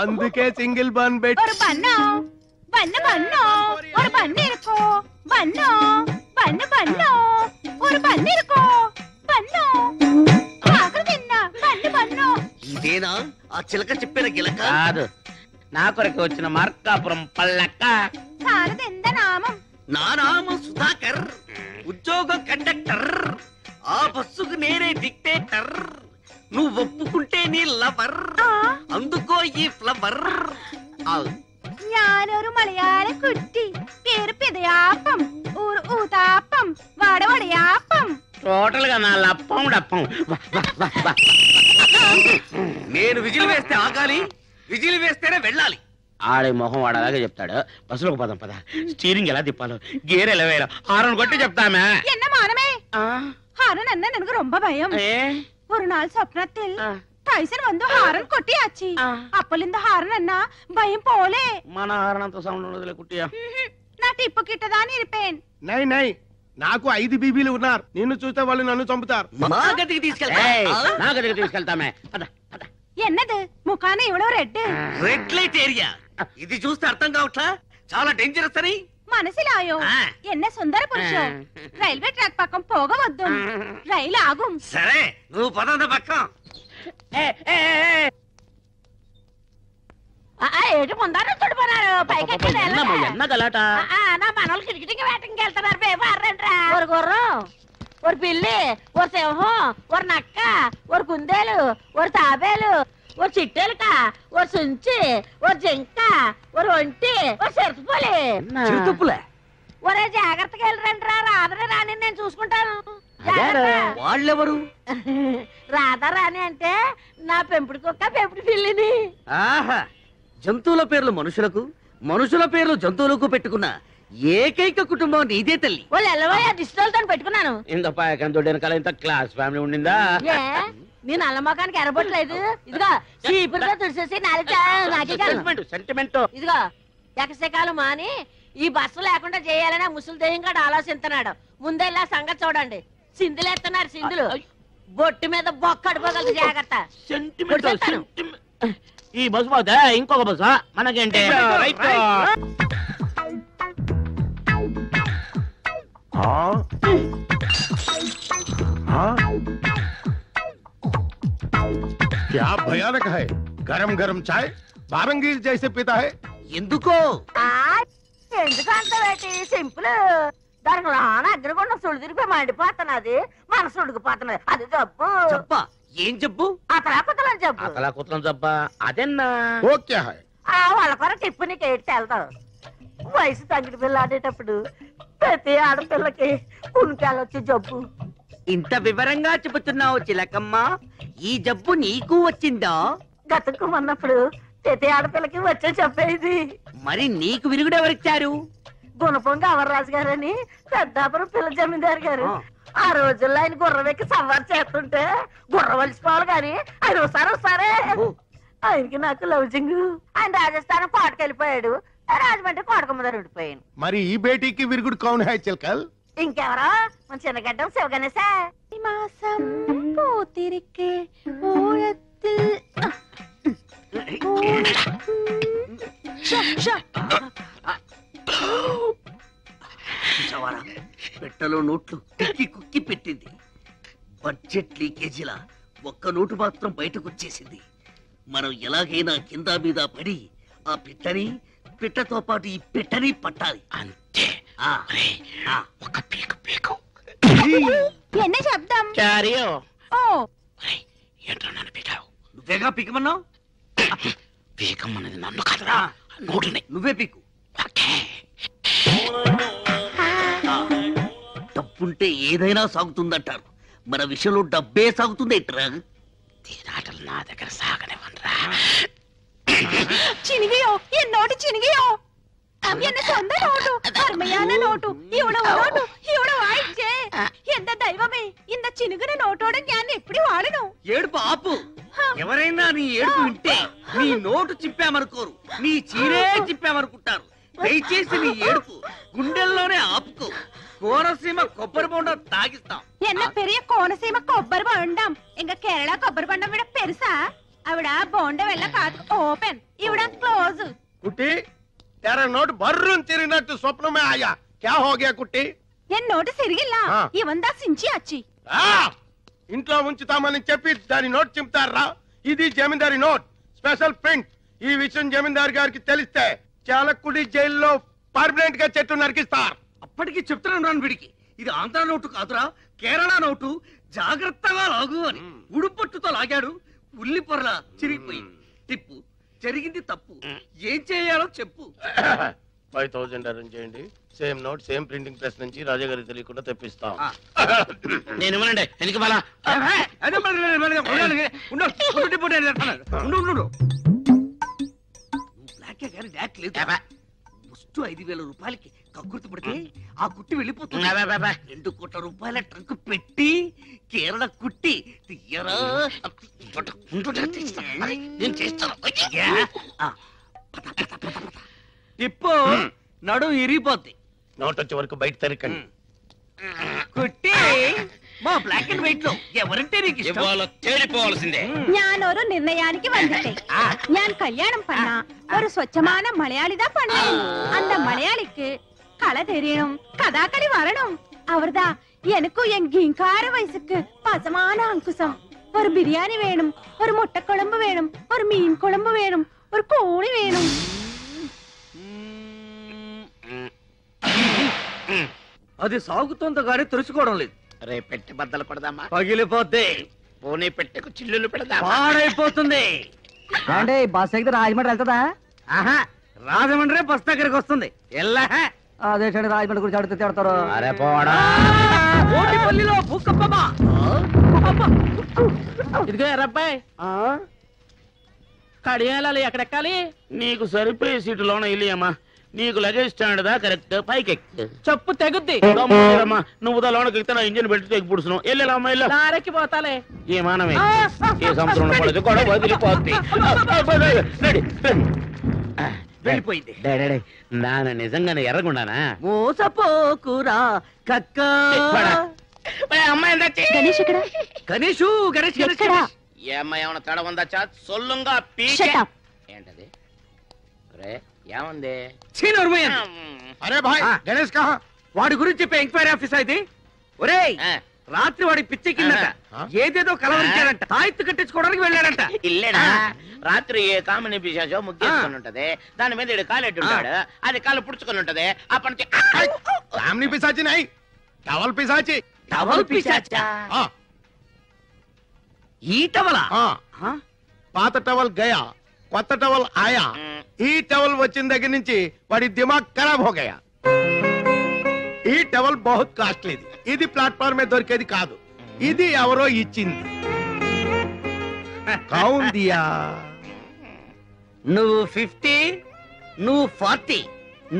[SPEAKER 9] అందుకే సింగిల్ బన్ పెట్టి
[SPEAKER 12] ఇదేనా ఆ చిలక చెప్పిన గిలక? కాదు, నా కొరకు వచ్చిన మార్కాపురం పల్లక్క. నా నామం సుధాకర్, ఉద్యోగం కండక్టర్, ఆ బస్సుకు నేనే డిక్టేటర్. నువ్వు ఒప్పుకుంటే నీ లవర్, అందుకో ఈ ఫ్లవర్.
[SPEAKER 3] ഞാനൊരു മലയാള കുട്ടി, പേര് പിതയാപ്പം, ഊര് ഊതാപ്പം, വടവടയാപ്പം.
[SPEAKER 4] టోటల్ గా నా లప్పం డప్పం.
[SPEAKER 12] నేను విజిల్ వేస్తే ఆగాలి, విజిల్ వేస్తేనే వెళ్ళాలి.
[SPEAKER 4] ఆడే మొహం వాడలాగా చెప్తాడు. బస్సులోకి పదం పద. స్టీరింగ్ ఎలా తిప్పాలో, గేర్ ఎలా వేయాలో హారన్ కొట్టి చెప్తామే.
[SPEAKER 3] என்ன மானமே, ஹாரன் என்ன எனக்கு ரொம்ப பயம். ஒரு நாள் சொப்னத்தில் டைசன் வந்து హారన్ కొట్టియాచి, అప్పలింద హారన్ అన్న భయం పోలే.
[SPEAKER 4] మన హారన్ అంత సౌండ్ ఉండదులే కుట్టియా.
[SPEAKER 3] నా టిప్పు కిట్టదాని ఇరిపేన్.
[SPEAKER 9] నై నై, నాకు 5 బీబీలు ఉన్నారు. నిన్ను చూస్తే వాళ్ళు నన్ను చంపుతారు.
[SPEAKER 12] మా గదికి
[SPEAKER 4] తీసుకెళ్తామే.
[SPEAKER 3] ఎన్నది ముఖాన ఇవ్వడం రెడ్
[SPEAKER 12] లైట్ ఏరియా. ఇది చూస్తే అర్థం కావట్లా, చాలా డేంజరస్ అని.
[SPEAKER 17] മനസ്സിലായോ എന്നെ സുന്ദര പുരുഷം റെയിൽവേ ട്രാക്ക് പക്കം പോകവద్దు റെയിൽ ആകും
[SPEAKER 12] సరే నువ్వు పదంత పక్కం
[SPEAKER 3] ఏడు ముందర తుడిపోనారు పైకి
[SPEAKER 4] ఎన్న గలాట
[SPEAKER 3] నా మనోళ్ళు కిటికీకి వేటకి వెళ్తున్నారు పేపర్రంట్రా ఒక గుర్రం ఒక పిల్లి ఒక సింహం ఒక నక్క ఒక కుందేలు ఒక తాబేలు ఒక చిట్టెలుక ఒక సుంచి ఒక జింక ఒక ఒంటి ఒక చిరుతుపులి ఒరే జాగ్రత్తగా వెళ్ళరంట్రా రాధరా రాని నేను చూసుకుంటాను
[SPEAKER 4] వాళ్ళెవరు
[SPEAKER 3] రాధా రాని అంటే నా పెంపుడు కుక్క పెంపుడు పిల్లిని
[SPEAKER 4] ఆహా జంతువుల పేర్లు మనుషులకు మనుషుల పేర్లు జంతువులకు పెట్టుకున్న ఏకైక కుటుంబం నీదే తల్లి
[SPEAKER 3] వాళ్ళు ఎల్లవయ్యా దిష్టితో పెట్టుకున్నాను
[SPEAKER 4] ఇంత పాయకంతో వెనకాల ఇంత క్లాస్ ఫ్యామిలీ ఉండిందా
[SPEAKER 3] నేను అల్లమ్మకానికి ఎరబొట్టలేదు ఇదిగో చీపురుతో తుడిసేసి
[SPEAKER 4] సెంటిమెంట్
[SPEAKER 3] ఇదిగో ఎకసకాలు మాని ఈ బస్సు లేకుండా చేయాలని ఆ ముసలి దేహం కూడా ఆలోచిస్తున్నాడు ముందెల్లా సంగతి చూడండి సింధులు ఎత్తున్నారు సింధులు బొట్టు మీద బొక్క అడిపోగలదు జాగ్రత్త
[SPEAKER 4] ఈ బస్సు పోతే ఇంకొక బస్సు మనకేంటి
[SPEAKER 9] क्या भयानक है गरम गरम चाय बारंगीर जैसे पीता है
[SPEAKER 4] ఎందుకో
[SPEAKER 3] ఎందుకు అంత వేటి సింపుల్ దానికి రాన అగ్రగుండ సుడి తిరిగిపోయి మండిపోతున్నది మనసు ఉడికిపోతున్నది అది జబ్బు
[SPEAKER 4] జబ్బా ఏం జబ్బు
[SPEAKER 3] అతలాకుతలం జబ్బు
[SPEAKER 4] అతలాకుతలం జబ్బా అదెన్నా
[SPEAKER 9] वो क्या है
[SPEAKER 3] వాళ్ళ కొర టిప్పు నీకు ఏడ్చి వెళ్తావు వయసు తగ్గిడి పిల్ల ఆడేటప్పుడు ప్రతి ఆడపిల్లకి కునికాలొచ్చి జబ్బు
[SPEAKER 4] ఇంత వివరంగా చెబుతున్నావు చిలకమ్మ ఈ జబ్బు నీకు వచ్చిందా
[SPEAKER 3] గతుక్కుమన్నప్పుడు ప్రతి ఆడపిల్లకి వచ్చే చెప్పేది
[SPEAKER 4] మరి నీకు విరుగుడు ఎవరిచ్చారు
[SPEAKER 3] గుణపొంగ అమర్రాజు గారని పెద్దాపురం పిల్ల జమీందారు గారు ఆ రోజుల్లో ఆయన గుర్రవెక్కి సవారు చేస్తుంటే గుర్ర వలిసిపోవాలి కానీ ఆయన ఒకసారి ఆయనకి నాకు లవ్జింగ్ ఆయన రాజస్థానం కోటకెళ్ళిపోయాడు రాజమండ్రి కోటకమ్మ దగ్గర ఉండిపోయాను
[SPEAKER 9] మరి ఈ బేటీకి విరుగుడు కౌన్ హై చిల్కల్
[SPEAKER 3] ఇంకెవరో మన చిన్నగడ్డం శివగణేశా మాసం పూతిరికే ఊరత్తిల్
[SPEAKER 4] పెట్టలో నోట్లు కుక్కి కుక్కి పెట్టింది బడ్జెట్ లీకేజీలా ఒక్క నోటు మాత్రం బయటకు వచ్చేసింది మనం ఎలాగైనా కింద మీద పడి ఆ పిట్టతో పాటు ఈ పిట్టని పట్టాలి అంతే ఒక పీకు పీకు
[SPEAKER 17] ఎన్న శబ్దం ఓ
[SPEAKER 4] ఏంట్రా నన్ను పీకావు నువ్వేగా పీకమన్నావు పీకమన్నది నన్ను కాదురా నోటుని నువ్వే పీకు డబ్బుంటే ఏదైనా సాగుతుందంటారు మన విషయంలో డబ్బే సాగుతుంది ఏంట్రా తీరాటలు నా దగ్గర సాగనివ్వనరా
[SPEAKER 17] ചിനികയോ എന്നോട് ചിനികയോ എന്നെ സ്വന്തം നോട്ടു അർമ്മയാന നോട്ടു ഇവിടെ നോട്ടു ഇവിടെ വായിച്ചേ എന്റെ ദൈവമേ ఇంత చినుగున నోటోడు ഞാൻ ఎప్పుడు వాడను
[SPEAKER 4] ఏడుపు ఆపు ఎవరైనా నీ ఏడుపు వింటే నీ నోటు చింపామనుకోరు నీ చీరే చింపామనుకుంటారు దయచేసి నీ ఏడుపు గుండెల్లోనే ఆపుకో కోనసీమ కొబ్బరి బొండం తాగిస్తాం
[SPEAKER 17] ఎన్న పెరియ కోనసీమ కొబ్బరి బొండం ఇంకా కేరళ కొబ్బరి బొండం విడ పెరుసా అవిడ బొండ వెళ్ళ కాదు ఓపెన్ ఇవిడ క్లోజ్
[SPEAKER 9] कुट्टी तेरा नोट बर्रुन तिरिगिनट्टु स्वप्न में आया क्या हो गया कुट्टी
[SPEAKER 17] ఎన్ నోటు సిరిగిల్ల ఇవందా సించి అచ్చి
[SPEAKER 9] ఇంట్లో ఉంచుతామని చెప్పి దాని నోట్ చింపుతారా ఇది జమీందారి నోట్ స్పెషల్ ప్రింట్ ఈ విషయం జమీందారు గారికి తెలిస్తే చాలకుడి జైల్లో పర్మనెంట్ గా చెట్టు నరికిస్తారు
[SPEAKER 4] అప్పటికి చెప్తున్నాను వీడికి ఇది ఆంధ్ర నోటు కాదురా కేరళ నోటు జాగ్రత్తగా లాగు అని ఉడుపట్టుతో లాగాడు ఉల్లి పొరలా చిరిగిపోయింది టిప్పు జరిగింది తప్పు ఏం చేయాలో చెప్పు
[SPEAKER 9] 5000 అరేంజ్ చేయండి same note same printing press నుంచి రాజా గారికి తెలియకుండా తెప్పిస్తాం
[SPEAKER 4] నేను ఇవ్వనండి ఎందుకు బాలా ముస్టు 5000 రూపాయలకి కక్కుర్తి పడితే ఆ కుట్టి వెళ్ళిపోతుంది 2 కోట్ల రూపాయల ట్రంక్ పెట్టి కేరళ కుట్టి తీయరా నేను చేస్తాను టిప్పు నడు ఇరిగిపోద్ది
[SPEAKER 9] నోట్ వచ్చే వరకు బయట తరికండి
[SPEAKER 4] కుట్టి మా బ్లాక్ అండ్ వైట్ లో ఎవరంటే నీకు ఇవాళ తేలిపోవాల్సిందే
[SPEAKER 17] ഞാനൊരു നിർണയാനിക്ക് വന്നിട്ടേ ഞാൻ കല്യാണം பண்ணா ஒரு സ്വച്ഛமான മലയാളിതാ பண்ணேன் அந்த மலையாளிக்கு களை தெரியணும், கதாகளி வரணும். அவர்தான் எனக்கும் என் கிங்கார வயசுக்கு பசமான அங்குசம். ஒரு பிரியாணி வேணும், ஒரு முட்டை குழம்பு வேணும், ஒரு மீன் குழம்பு வேணும், ஒரு கோழி வேணும்.
[SPEAKER 12] అది సాగుతోంది కానీ తెలుసుకోవడం లేదు. రే పెట్టె బద్దలు కొడదామా? పగిలిపోద్ది. పోనీ పెట్టెకు చిల్లులు పెడదామా? పాడైపోతుంది.
[SPEAKER 16] అంటే బస్ ఎక్కితే రాజమండ్రి వెళ్తుందా?
[SPEAKER 12] ఆహా, రాజమండ్రి బస్ దగ్గరికి వస్తుంది. ఎల్లా
[SPEAKER 16] అదే రాజమండ్రి గురించి అడిగితే తిడతారు.
[SPEAKER 12] అరే పోడా. ఓటిపల్లిలో భూకంపమా?
[SPEAKER 4] ఇదిగో ఎర్రబ్బాయి, కడియాలి ఎక్కడెక్కాలి? నీకు సరిపోయే సీటులోన ఇల్లియమ్మా. నీకు లగేజ్ స్టాండ్ దా కరెక్ట్ పైకి చెప్పు తెగుద్ది. నువ్వు లోనకి ఎక్కితే నా ఇంజిన్ పెట్టి తెగి పుడుస్తున్నావు. వెళ్ళాలమ్మా ఇల్లు నారెక్కి పోతాలే. ఏ మానమే ఏ సంవత్సరంలో పడదు కూడా వదిలిపోద్ది. వెళ్ళిపోయింది. నాన్న నిజంగానే ఎర్రగుండానా?
[SPEAKER 12] మోసపోకురా కక్క.
[SPEAKER 4] అమ్మాయి
[SPEAKER 17] గణేష్ ఇక్కడ.
[SPEAKER 12] గణేషు గణేష్ గణేష్
[SPEAKER 4] ఏ అమ్మాయి ఏమన్నా తడ ఉందా? సొల్లుంగా ఏంటది? ఏముంది?
[SPEAKER 15] అరే భాయ్ గణేష్ కహా?
[SPEAKER 12] వాడి గురించి చెప్పే ఎంక్వైరీ ఆఫీసర్ ఇది. ఒరేయ్ రాత్రి వాడి పిచ్చి కిందట ఏదేదో కలవరించాడంట. తాయెత్తు కట్టించుకోవడానికి వెళ్ళాడంట.
[SPEAKER 4] ఇల్లేడా? రాత్రి ఏ కామని పిశాచో ముగ్గేసుకొని ఉంటది. దాని మీద ఇడు కాలెట్టి ఉంటాడు. అది కాలు పుడుచుకొని ఉంటది. అప్పటి
[SPEAKER 15] కామని పిశాచి నై, టవల్ పిశాచి.
[SPEAKER 12] టవల్ పిశాచా? ఈ టవలా?
[SPEAKER 15] పాత టవల్ గయా, కొత్త టవల్ ఆయా. ఈ టవల్ వచ్చిన దగ్గర నుంచి వాడి దిమాగ్ ఖరాబ్ హో గయా. ఈ టవల్ బహుత్ కాస్ట్లీది. ఇది ప్లాట్ఫామ్ మీద దొరికేది కాదు. ఇది ఎవరో ఇచ్చింది. కౌన్ దియా?
[SPEAKER 12] నువ్వు 50, నువ్వు 40,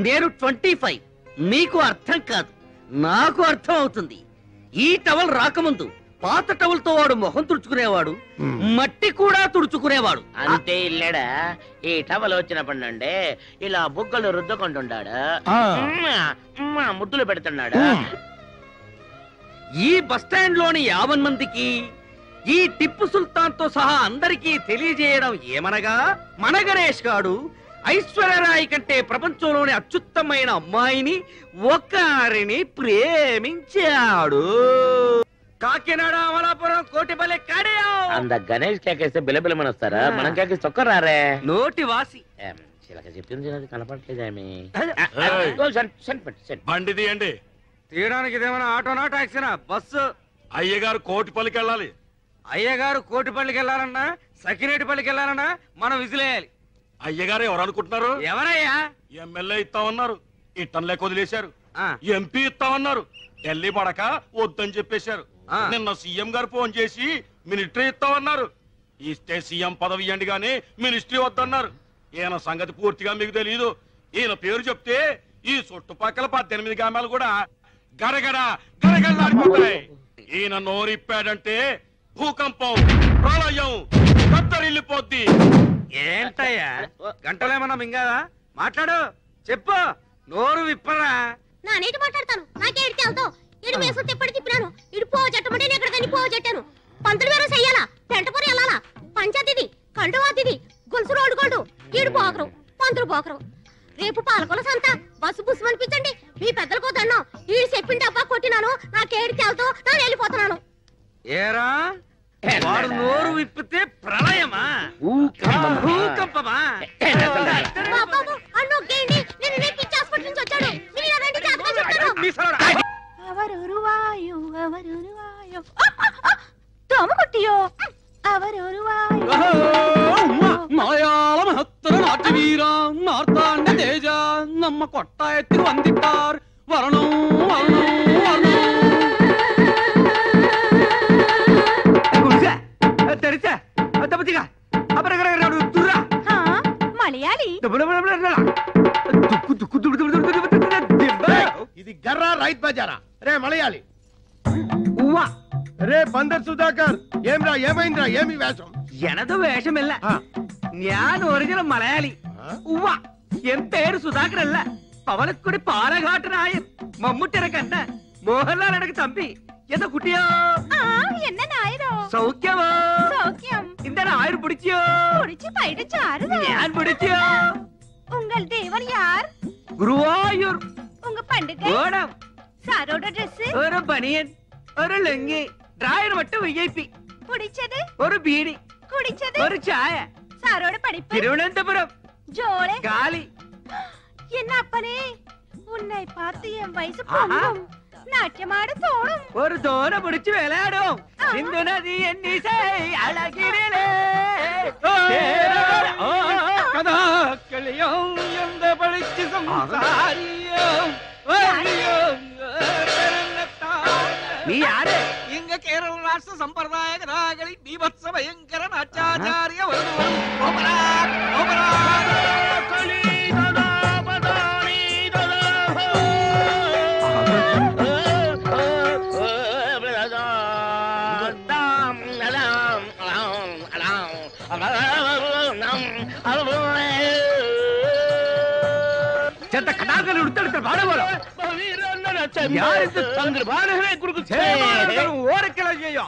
[SPEAKER 12] నేను 25. మీకు అర్థం కాదు, నాకు అర్థం అవుతుంది. ఈ టవల్ రాకముందు పాత టవల్ తో వాడు మొహం తుడుచుకునేవాడు, మట్టి కూడా తుడుచుకునేవాడు.
[SPEAKER 4] అంతే ఇల్లేడా? ఈ టవల్ వచ్చినప్పటి నుండి ఇలా బుగ్గలు రుద్దుకుంటున్నాడు, ముద్దులు పెడుతున్నాడు.
[SPEAKER 12] ఈ బస్ స్టాండ్ లోని 50 మందికి ఈ టిప్పు సుల్తాన్ తో సహా అందరికీ తెలియజేయడం ఏమనగా, మన గణేష్ గాడు ఐశ్వర్యరాయ్ కంటే ప్రపంచంలోని అత్యుత్తమైన అమ్మాయిని ఒకరిని ప్రేమించాడు. కాకినాడ, అమలాపురం, కోటిపల్లి, కడియం.
[SPEAKER 4] అంద గణేష్ కేకేస్తే బిలబిలమని వస్తారా? మనం కేకేసి ఒక్కరారే.
[SPEAKER 12] నోటి వాసి
[SPEAKER 4] చిలక చెప్పింది అది కనపడలేదేమి.
[SPEAKER 14] బండి తీయండి.
[SPEAKER 12] తీయడానికి ఇదేమైనా ఆటోనా టాక్సీనా? బస్సు.
[SPEAKER 14] అయ్యగారు కోటిపల్లికి వెళ్ళాలి.
[SPEAKER 12] అయ్యగారు కోటిపల్లికి వెళ్ళాలన్నా, సకినేటిపల్లికి వెళ్ళాలన్నా మనం విజిలేయాలి.
[SPEAKER 14] అయ్యగారు ఎవరు అనుకుంటున్నారు?
[SPEAKER 12] ఎవరయ్యా?
[SPEAKER 14] ఎమ్మెల్యే ఇస్తామన్నారు, ఇట్టన్ లేక వదిలేశారు. ఎంపీ ఇస్తామన్నారు, ఢిల్లీ పడక వద్దని చెప్పేశారు. నిన్న సీఎం గారు ఫోన్ చేసి మినిస్ట్రీ ఇస్తామన్నారు. ఇస్తే సీఎం పదవి ఇవ్వండి గానీ మినిస్ట్రీ వద్దన్నారు. ఈయన సంగతి పూర్తిగా మీకు తెలియదు. ఈయన పేరు చెప్తే ఈ చుట్టుపక్కల 18 గ్రామాలు కూడా గడగడ గడగడలాడిపోతాయి. ఈయన నోరిప్పాడంటే భూకంపం, ప్రళయం, కత్తరిల్లిపోద్ది.
[SPEAKER 12] ఏంటయ్యా గంటలేమన్నా మింగాదా? మాట్లాడు, చెప్పు, నోరు విప్పరా.
[SPEAKER 3] నా నీటి మాట్లాడతాను. నాకే ఎడితే అవుతావు. ఇడు వేసు తిప్పటి తిప్పినాను. ఇడు పో చెట్టమంటే నేను ఎక్కడికని పో చెట్టాను. పంతులు వేరే చెయ్యాలా, పెంటపూరి వెళ్ళాలా, పంచాయతీది, కండువాతిది, గొలుసు రోడ్డు గోల్డు. ఈడు పోకరు, పంతులు పోకరు. రేపు పాలకొల సంత, బస్సు బుస్సు అనిపించండి. మీ పెద్దలకు దండం. ఈడు చెప్పిండి డబ్బా కొట్టినాను. నాకేడితే అవుతావు, నేను వెళ్ళిపోతున్నాను.
[SPEAKER 12] ఏరా వాడు నోరు విప్పితే ప్రళయమా, భూకంపమా?
[SPEAKER 3] అన్నొక్కేయండి. నేను పిచ్చి హాస్పిటల్ నుంచి వచ్చాడు. మీరు రండి, జాతగా చెప్తాను.
[SPEAKER 17] అవరురువాయు అవరురువాయు తోమ కొట్టియో అవరురువాయు.
[SPEAKER 16] మలయాళ మహత్తర నాట్య వీర మార్తాండ తేజ నమ్మ కొట్ట ఎత్తి వందిట్టార్ వరణం వరణం వరణం.
[SPEAKER 12] తెరిచా దెబ్బతిగా
[SPEAKER 17] మలయాళి.
[SPEAKER 15] ఇది గర్రా రైత్ బజారా? రే మలయాళి, రే బందర్ సుధాకర్, ఏమ్రా ఏమైందిరా? ఏమి వేషం?
[SPEAKER 12] ఎనదు వేషమిల్ల, ഞാൻ ഒറിജിനൽ മലയാളി. ഉവ്വ എൻ പേര് സുധാകർ അല്ല. പവളക്കുടി പാലഘാട്ടനായൻ, മമ്മൂട്ടിയുടെ കണ്ട, മോഹൻലാൽ എനക്ക് തമ്പി. എന്താ കുട്ടിയോ?
[SPEAKER 17] என்ன நாயரோ?
[SPEAKER 12] സൗഖ്യമോ?
[SPEAKER 17] சௌக்கியம்.
[SPEAKER 12] இந்த ஆயிரம் பிடிச்சியோ?
[SPEAKER 17] பிடிச்சு போயிடுச்சு. ஆறுதா?
[SPEAKER 12] ഞാൻ പിടിച്ചിയോ?
[SPEAKER 17] உங்கள் தேவர் யார்?
[SPEAKER 12] ഗുരുവായൂർ.
[SPEAKER 17] உங்க పండుగ
[SPEAKER 12] ఓణం
[SPEAKER 17] സാരോട ഡ്രസ്
[SPEAKER 12] ഒരു ബനിയൻ ഒരു ലുങ്കി ഡ്രായർ മട്ടും വിഐപി
[SPEAKER 17] കുടിച്ചത്
[SPEAKER 12] ഒരു ബീഡി
[SPEAKER 17] കുടിച്ചത്
[SPEAKER 12] ഒരു ചായ
[SPEAKER 17] സാരോട പഠിപ്പ്
[SPEAKER 12] തിരുവനന്തപുരം
[SPEAKER 17] ജോളെ
[SPEAKER 12] കാലി
[SPEAKER 17] என்ன அப்பனே உன்னை பார்த்து என் வயசு பொங்கும் நாட்டியமாட தோணும்
[SPEAKER 12] ஒரு தோர பிடிச்சு விளையாடும் சிந்து நதி என்னிசை அழகிரிலே கதாக்களியும் எந்த பழிச்சு சம்சாரியும் நீ யாரு எங்க கேரள ராஷ்டிர சம்பிரதாய கதாகளி பீபத்ச பயங்கர நாச்சாச்சாரிய ചെത്ത കഥാകളി ഉടുത്തെടുത്ത പാടുപോലെ ഓരക്കിള ചെയ്യോ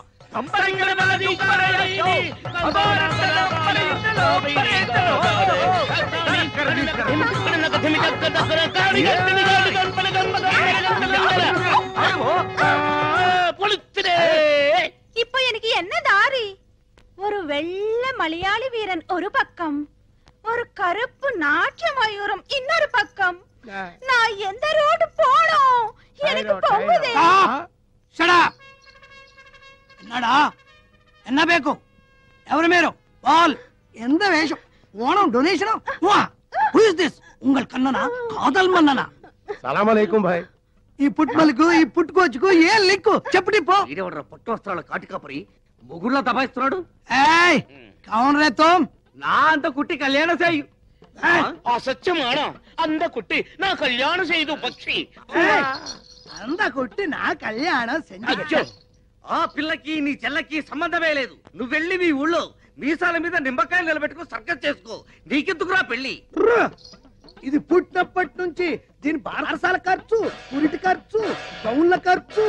[SPEAKER 17] இப்ப எனக்கு என்ன தாரி ஒரு வெள்ளை மலையாளி வீரன் ஒரு பக்கம் ஒரு கருப்பு நாட்டிய மயூரம் இன்னொரு பக்கம் நான் எந்த ரோடு போனோம் எனக்கு பொங்குதே
[SPEAKER 15] என்னடா என்ன பேக்கும் ఎవరు మీరు బాల్ ఎంత వేషం ఓణం డొనేషన్ హూ ఇస్ దిస్ ఉంగల్ కన్ననా కాదల్ మన్ననా
[SPEAKER 9] సలాం అలైకుం భాయ్
[SPEAKER 15] ఈ పుట్మలకు ఈ పుట్టుకోచుకు ఏ లిక్కు చెప్పటి పో
[SPEAKER 12] ఈడెవడ్రా పట్టు వస్త్రాల కాటికాపరి ముగుళ్ళ దబాయిస్తున్నాడు
[SPEAKER 15] ఏయ్ కౌన్ రే తుమ్
[SPEAKER 12] నా అంత కుట్టి కళ్యాణ చేయు
[SPEAKER 4] అసత్యమానా అంద కుట్టి నా కళ్యాణం చేయదు పక్షి
[SPEAKER 15] అంద కొట్టి నా కళ్యాణం
[SPEAKER 12] అచ్చో ఆ పిల్లకి నీ చెల్లకి సంబంధమే లేదు నువ్వు వెళ్ళి మీ ఊళ్ళో మీసాల మీద నిమ్మకాయలు నిలబెట్టుకో సర్కస్ చేసుకో నీకెందుకురా పెళ్లి
[SPEAKER 15] ఇది పుట్టినప్పటి నుంచి దీని బారసాల ఖర్చు పురిటి ఖర్చు గౌన్ల ఖర్చు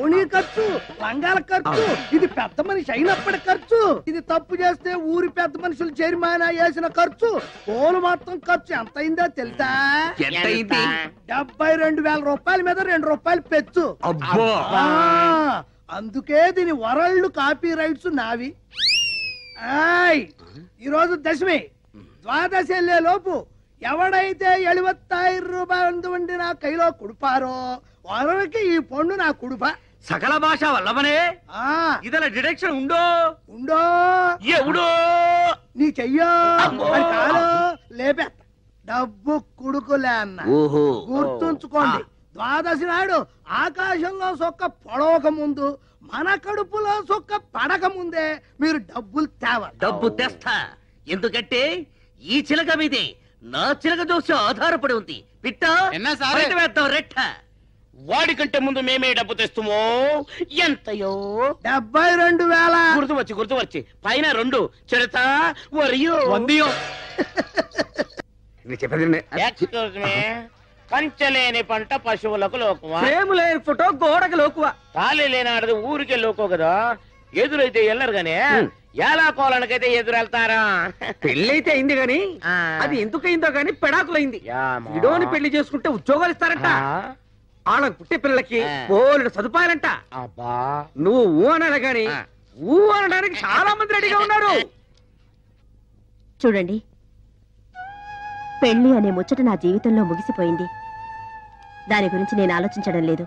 [SPEAKER 15] ఓణీ ఖర్చు లంగాల ఖర్చు ఇది పెద్ద మనిషి అయినప్పటి ఖర్చు ఇది తప్పు చేస్తే ఊరి పెద్ద మనుషులు జరిమానా వేసిన ఖర్చు పోలు మొత్తం ఖర్చు ఎంత అయిందో తెలుసా 72,000 రూపాయల మీద 2 రూపాయలు పెచ్చు అందుకే దీని వరల్డ్ కాపీ రైట్స్ నావి ఈ రోజు దశమి ద్వాదశి వెళ్లే లోపు ఎవడైతే 75,000 రూపాయలు వండి నా కైలో కుడిపారో వారికి ఈ పండు నా కుడుప
[SPEAKER 12] సకల భాష వల్లవనే ఇదల డిడక్షన్ ఉండో
[SPEAKER 4] ఎవడో
[SPEAKER 15] నీ చెయ్యో కాదు లేపే డబ్బు కుడుకులే అన్న గుర్తుంచుకోండి ద్వాదశి నాడు ఆకాశంలో సొక్క పొడవక ముందు మన కడుపులో సొక్క పడక ముందే మీరు డబ్బులు తేవాలి
[SPEAKER 12] డబ్బు తెస్తా ఎందుకంటే ఈ చిలక మీదే నా చిలక దోష ఆధారపడి ఉంది పిట్ట వేద్దాం రెట్ట
[SPEAKER 4] వాడికంటే ముందు మేమే డబ్బు తెస్తామో ఎంతయో
[SPEAKER 15] 72,000
[SPEAKER 4] గుర్తు వచ్చి పైన 2 చెడతా వరియో
[SPEAKER 12] వందియో
[SPEAKER 4] పంచలేని పంట పశువులకు లోకువా
[SPEAKER 12] లేని ఫోటో గోడకు లోకువా
[SPEAKER 4] తాళి లేనాడది ఊరికే లోకో కదా ఎదురైతే వెళ్ళరు గానీ ఎలా కోలనకైతే ఎదురెళ్తారా
[SPEAKER 12] పెళ్ళైతే అయింది గాని అది ఎందుకయిందో గాని పెడాకులైంది ఇడోని పెళ్లి చేసుకుంటే ఉద్యోగాలు ఇస్తారంట వాళ్ళకి పుట్టే పిల్లలకి బోలెడు సదుపాయాలంట నువ్వు ఊ అనాలి గాని ఊ అనడానికి చాలా మంది రెడీగా ఉన్నారు
[SPEAKER 3] చూడండి పెళ్లి అనే ముచ్చట నా జీవితంలో ముగిసిపోయింది దాని గురించి నేను ఆలోచించడం లేదు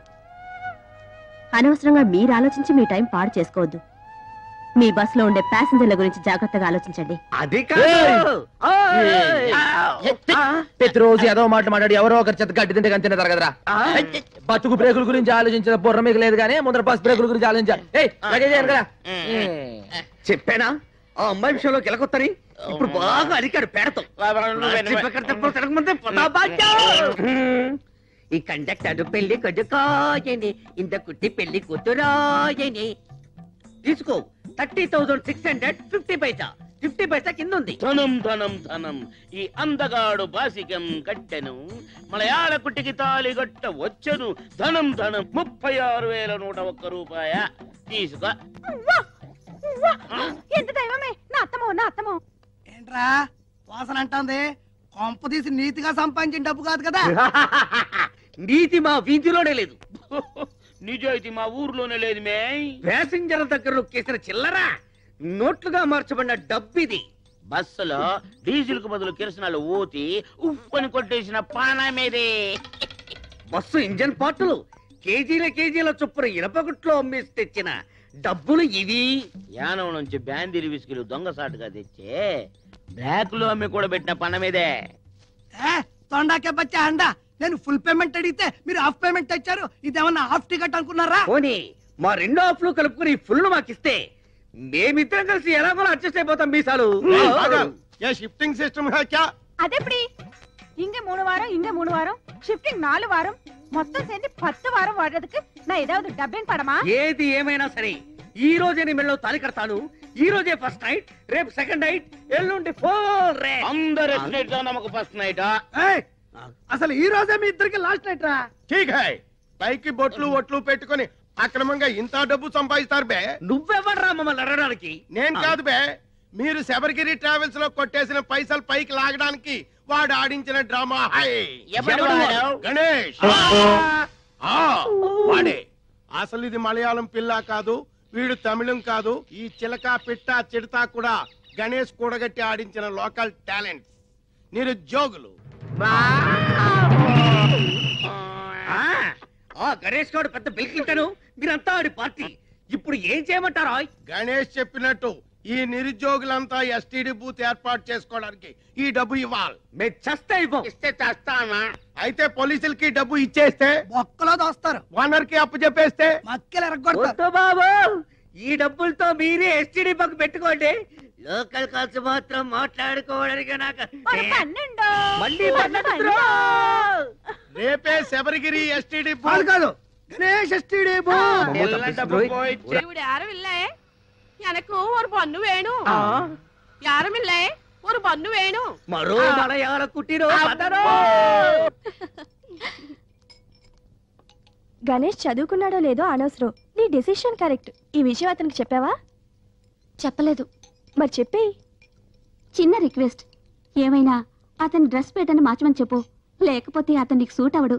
[SPEAKER 3] అనవసరంగా మీరు ఆలోచించి మీ టైం పాడు చేసుకోవద్దు మీ బస్సులో ఉండే ప్యాసింజర్ల గురించి జాగ్రత్తగా ఆలోచించండి
[SPEAKER 12] అది
[SPEAKER 5] ప్రతిరోజు ఏదో మాట మాట్లాడి ఎవరో ఒకరి చేత గడ్డి తింటే కానీ తింటారు కదరా బతుకు బ్రేకుల గురించి ఆలోచించిన బుర్ర మీకు లేదు కానీ ముందర బస్ బ్రేకుల గురించి ఆలోచించాలి కదా
[SPEAKER 12] చెప్పానా ఆ అమ్మాయి విషయంలో గెలకొత్తని ఇప్పుడు బాగా అడిగాడు పేడతో ఈ కండక్టర్ పెళ్లి కొడుకోయండి ఇంత కుట్టి పెళ్లి కూతురాయని తీసుకో 30,650 పైసా 50 పైసా కింద ఉంది
[SPEAKER 4] ధనం ధనం ధనం ఈ అందగాడు బాసికం కట్టెను మలయాళ కుట్టికి తాళి గట్ట వచ్చను ధనం ధనం 36,101 రూపాయ తీసుకో
[SPEAKER 17] ఎంత దైవమే నా అత్తమో
[SPEAKER 15] ఏంట్రా వాసన అంటుంది కొంప తీసి నీతిగా సంపాదించిన డబ్బు కాదు కదా
[SPEAKER 12] నీతి మా వీధిలోనే లేదు, నిజాయితీ మా ఊర్లోనే లేదు. మే ప్యాసింజర్ల దగ్గర నొక్కేసిన చిల్లరా నోట్లుగా మార్చబడిన డబ్బిది. బస్సులో డీజిల్ కు బదులు కిరసనాలు ఊతి ఉప్పుని కొట్టేసిన పానమేదే. బస్సు ఇంజన్ పార్టులు కేజీల చొప్పున ఇనపగుట్లో అమ్మేసి తెచ్చిన డబ్బులు ఇవి. యానం నుంచి బ్యాందీలు విసుకులు దొంగసాటుగా తెచ్చే బ్లాక్ లో అమ్మి కూడా పెట్టిన పనమేదే.
[SPEAKER 18] తొండాకే బచ్చా అండా, నేను ఫుల్ పేమెంట్ అడిగితే మీరు హాఫ్ పేమెంట్ తెచ్చారు. ఇదేమన్నా హాఫ్ టికెట్ అనుకున్నారా?
[SPEAKER 12] పోనీ మా రెండో హాఫ్ లో కలుపుకుని ఫుల్ మాకిస్తే మేమిద్దరం కలిసి ఎలాగో అడ్జస్ట్ అయిపోతాం. మీసాలు
[SPEAKER 9] షిఫ్టింగ్ సిస్టమ్
[SPEAKER 17] అదెప్పుడు இங்க 3 வாரம் இங்க 3 வாரம் ஷிஃப்டிங் 4 வாரம் మొత్తం சேர்ந்து 10 వారం వాడేందుకు నా ఏதாவது డబ్బింగ్ పడమా?
[SPEAKER 12] ఏది ఏమైనా సరే ఈ రోజే నీ మెళ్ళలో తాళి కడతాను. ఈ రోజే ఫస్ట్ నైట్, రేపు సెకండ్ నైట్, ఎల్లుండి ఫోర్ రే. అందరూ నైట్ నమ్మకు ఫస్ట్ నైట్.
[SPEAKER 18] అసలు ఈ రోజే మీ ఇద్దరికి లాస్ట్ నైట్ రా.
[SPEAKER 9] ఠీక్ హై, పైకి బొట్లు ఒట్లు పెట్టుకొని అక్రమంగా ఇంత డబ్బు సంపాదిస్తారు బే.
[SPEAKER 12] నువ్వెవడరా మమ్మల్ని అడగడానికి?
[SPEAKER 9] నేను కాదు బే, మీరు శబరిగిరి ట్రావెల్స్ లో కొట్టేసిన పైసలు పైకి లాగడానికి వాడు ఆడించిన డ్రామా. గణేష్ వాడే. అసలు ఇది మలయాళం పిల్ల కాదు, వీడు తమిళం కాదు. ఈ చిలక పిట్ట చిడతా కూడా గణేష్ కూడగట్టి ఆడించిన లోకల్ టాలెంట్స్, నిరుద్యోగులు.
[SPEAKER 12] గణేష్ గారు పెద్ద బిల్కింటాను, మీరంతా ఆడి పార్టీ. ఇప్పుడు ఏం చేయమంటారా?
[SPEAKER 9] గణేష్ చెప్పినట్టు ఈ నిరుద్యోగులంతా ఎస్టీడీ బూత్ ఏర్పాటు చేసుకోవడానికి ఈ డబ్బు ఇవ్వాలి.
[SPEAKER 12] మేము చస్తే ఇస్తే చేస్తానా?
[SPEAKER 9] అయితే పోలీసులకి డబ్బు ఇచ్చేస్తే
[SPEAKER 18] ఒక్కలో దోస్తారు,
[SPEAKER 9] ఓనర్ కి అప్పు చెప్పేస్తే
[SPEAKER 18] మక్కలు ఎరగొడతారు.
[SPEAKER 12] బాబు ఈ డబ్బులతో మీరే ఎస్టీడీ పక్క పెట్టుకోండి. లోకల్ ఖర్చు మాత్రం మాట్లాడుకోవడానికి నాకు మళ్ళీ
[SPEAKER 9] రేపే శబరిగిరి ఎస్టీడీ
[SPEAKER 18] కాదు, గణేష్ ఎస్టీడీ
[SPEAKER 17] யாரும் இல்ல, எனக்கு ஒரு பொண்ணு வேணும். யாரும் இல்ல, ஒரு பொண்ணு வேணும்.
[SPEAKER 12] మరో మలయాళ కుట్టిరో
[SPEAKER 19] గణేష్ చదువుకున్నాడో లేదో అనవసరం, నీ డెసిషన్ కరెక్ట్. ఈ విషయం అతనికి చెప్పావా?
[SPEAKER 3] చెప్పలేదు.
[SPEAKER 19] మరి చెప్పేయి.
[SPEAKER 3] చిన్న రిక్వెస్ట్, ఏమైనా అతని డ్రెస్ ప్యాటర్న్ మార్చమని చెప్పు, లేకపోతే అతనికి సూట్ అవడు.